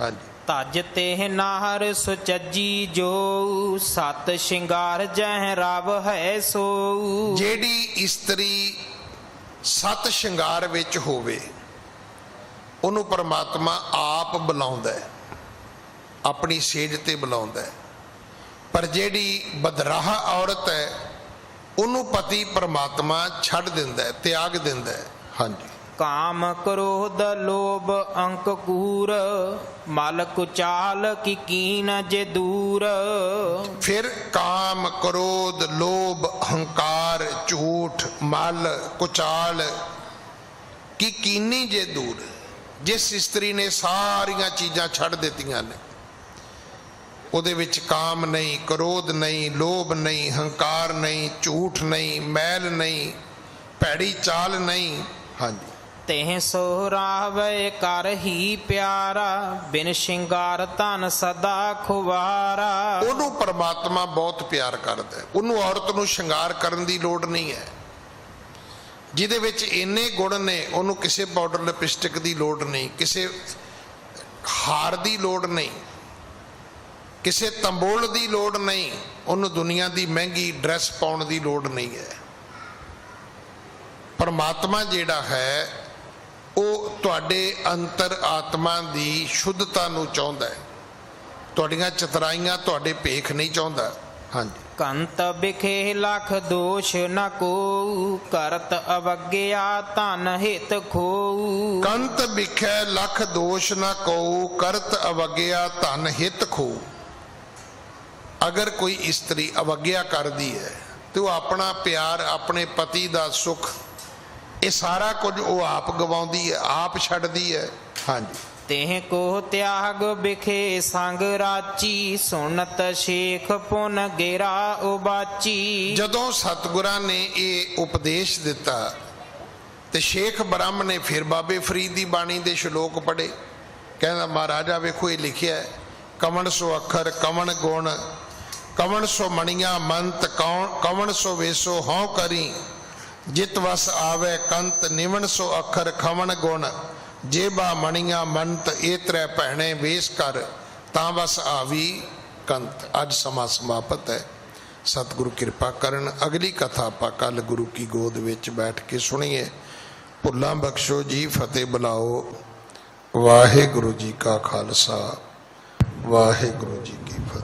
ਹਾਂਜੀ। ਤਜ ਤੇ ਨਾਹਰ ਸੁਚੱਜੀ ਜੋ ਸਤ ਸ਼ਿੰਗਾਰ ਜਹ ਰਵ ਹੈ ਸੋ। ਜਿਹੜੀ ਇਸਤਰੀ ਸਤ ਸ਼ਿੰਗਾਰ ਵਿੱਚ ਹੋਵੇ ਉਹਨੂੰ ਪਰਮਾਤਮਾ ਆਪ ਬੁਲਾਉਂਦਾ ਹੈ, ਆਪਣੀ ਸੇਜ ਤੇ ਬੁਲਾਉਂਦਾ ਹੈ। ਪਰ ਜਿਹੜੀ ਬਦਰਾਹ ਔਰਤ ਹੈ ਉਹਨੂੰ ਪਤੀ ਪਰਮਾਤਮਾ ਛੱਡ ਦਿੰਦਾ ਹੈ, ਤਿਆਗ ਦਿੰਦਾ ਹੈ। ਹਾਂਜੀ। ਕਾਮ ਕ੍ਰੋਧ ਲੋਭ ਅੰਕ ਕੂਰ ਮਲ ਕੁਚਾਲ ਕੀ ਕੀਨ ਜੇ ਦੂਰ। ਫਿਰ ਕਾਮ ਕ੍ਰੋਧ ਲੋਭ ਹੰਕਾਰ ਝੂਠ ਮਲ ਕੁਚਾਲ ਕੀ ਕੀਨੀ ਜੇ ਦੂਰ। ਜਿਸ ਇਸਤਰੀ ਨੇ ਸਾਰੀਆਂ ਚੀਜ਼ਾਂ ਛੱਡ ਦਿੱਤੀਆਂ ਨੇ, ਉਹਦੇ ਵਿੱਚ ਕਾਮ ਨਹੀਂ, ਕ੍ਰੋਧ ਨਹੀਂ, ਲੋਭ ਨਹੀਂ, ਹੰਕਾਰ ਨਹੀਂ, ਝੂਠ ਨਹੀਂ, ਮੈਲ ਨਹੀਂ, ਭੈੜੀ ਚਾਲ ਨਹੀਂ। ਹਾਂਜੀ। ਤੈਂ ਸੋ ਰਾਵੇ ਕਰ ਹੀ ਪਿਆਰਾ ਬਿਨ ਸ਼ਿੰਗਾਰ ਧਨ ਸਦਾ ਖੁਵਾਰਾ। ਉਹਨੂੰ ਪਰਮਾਤਮਾ ਬਹੁਤ ਪਿਆਰ ਕਰਦਾ ਹੈ, ਉਹਨੂੰ ਔਰਤ ਨੂੰ ਸ਼ਿੰਗਾਰ ਕਰਨ ਦੀ ਲੋੜ ਨਹੀਂ ਹੈ। ਜਿਹਦੇ ਵਿੱਚ ਇੰਨੇ ਗੁਣ ਨੇ ਉਹਨੂੰ ਕਿਸੇ ਪਾਊਡਰ ਲਿਪਸਟਿਕ ਦੀ ਲੋੜ ਨਹੀਂ, ਕਿਸੇ ਹਾਰ ਦੀ ਲੋੜ ਨਹੀਂ, ਕਿਸੇ ਤੰਬੋਲ ਦੀ ਲੋੜ ਨਹੀਂ, ਉਹਨੂੰ ਦੁਨੀਆ ਦੀ ਮਹਿੰਗੀ ਡਰੈਸ ਪਾਉਣ ਦੀ ਲੋੜ ਨਹੀਂ ਹੈ। ਪਰਮਾਤਮਾ ਜਿਹੜਾ ਹੈ ਉਹ ਤੁਹਾਡੇ ਅੰਤਰ ਆਤਮਾ ਦੀ ਸ਼ੁੱਧਤਾ ਨੂੰ ਚਾਹੁੰਦਾ ਹੈ, ਤੁਹਾਡੀਆਂ ਚਤਰਾਈਆਂ ਤੁਹਾਡੇ ਭੇਖ ਨਹੀਂ ਚਾਹੁੰਦਾ। ਹਾਂਜੀ। ਕੰਤ ਬਿਖੇ ਲਖ ਦੋਸ਼ ਨ ਕੋ ਕਰਤ ਅਵਗਿਆ ਧਨ ਹਿਤ ਖੋ। ਕੰਤ ਬਿਖੇ ਲਖ ਦੋਸ਼ ਨ ਕੋ ਕਰਤ ਅਵਗਿਆ ਧਨ ਹਿਤ ਖੋ। ਅਗਰ ਕੋਈ ਇਸਤਰੀ ਅਵਗਿਆ ਕਰਦੀ ਹੈ ਤੇ ਉਹ ਆਪਣਾ ਪਿਆਰ, ਆਪਣੇ ਪਤੀ ਦਾ ਸੁੱਖ, ਇਹ ਸਾਰਾ ਕੁਝ ਉਹ ਆਪ ਗਵਾਉਂਦੀ ਹੈ, ਆਪ ਛੱਡਦੀ ਹੈ। ਹਾਂਜੀ। ਤੈਂ ਕੋ ਤਿਆਗ ਬਿਖੇ ਸੰਗ ਰਾਚੀ ਸੁਣਤ ਸ਼ੇਖ ਪੁਨ ਗੇਰਾ ਉਬਾਚੀ। ਜਦੋਂ ਸਤਿਗੁਰਾਂ ਨੇ ਇਹ ਉਪਦੇਸ਼ ਦਿੱਤਾ ਤੇ ਸ਼ੇਖ ਬ੍ਰਹਮ ਨੇ ਫਿਰ ਬਾਬੇ ਫਰੀਦ ਦੀ ਬਾਣੀ ਦੇ ਸ਼ਲੋਕ ਪੜ੍ਹੇ। ਕਹਿੰਦਾ ਮਹਾਰਾਜਾ ਵੇਖੋ ਇਹ ਲਿਖਿਆ ਹੈ, ਕਵਣ ਸੋ ਅੱਖਰ ਕਵਣ ਗੁਣ ਕਵਣ ਸੋ ਮਣੀਆਂ ਮੰਤ ਕਵਣ ਸੋ ਵੇਸੋ ਹਉ ਕਰੀ ਜਿਤ ਵਸ ਆਵੇ ਕੰਤ ਨਿਵਣ ਸੋ ਅੱਖਰ ਖਵਣ ਗੁਣ ਜੇਬਾ ਮਣੀਆਂ ਮੰਤ ਏਤਰੇ ਭੈਣੇ ਵੇਸ ਕਰ ਤਾਂ ਵਸ ਆਵੀ ਕੰਤ। ਅੱਜ ਸਮਾਂ ਸਮਾਪਤ ਹੈ। ਸਤਿਗੁਰੂ ਕਿਰਪਾ ਕਰਨ ਅਗਲੀ ਕਥਾ ਆਪਾਂ ਕੱਲ ਗੁਰੂ ਕੀ ਗੋਦ ਵਿੱਚ ਬੈਠ ਕੇ ਸੁਣੀਏ। ਭੁੱਲਾਂ ਬਖਸ਼ੋ ਜੀ, ਫਤਿਹ ਬੁਲਾਓ। ਵਾਹਿਗੁਰੂ ਜੀ ਕਾ ਖਾਲਸਾ, ਵਾਹਿਗੁਰੂ ਜੀ ਕੀ ਫਤਿਹ।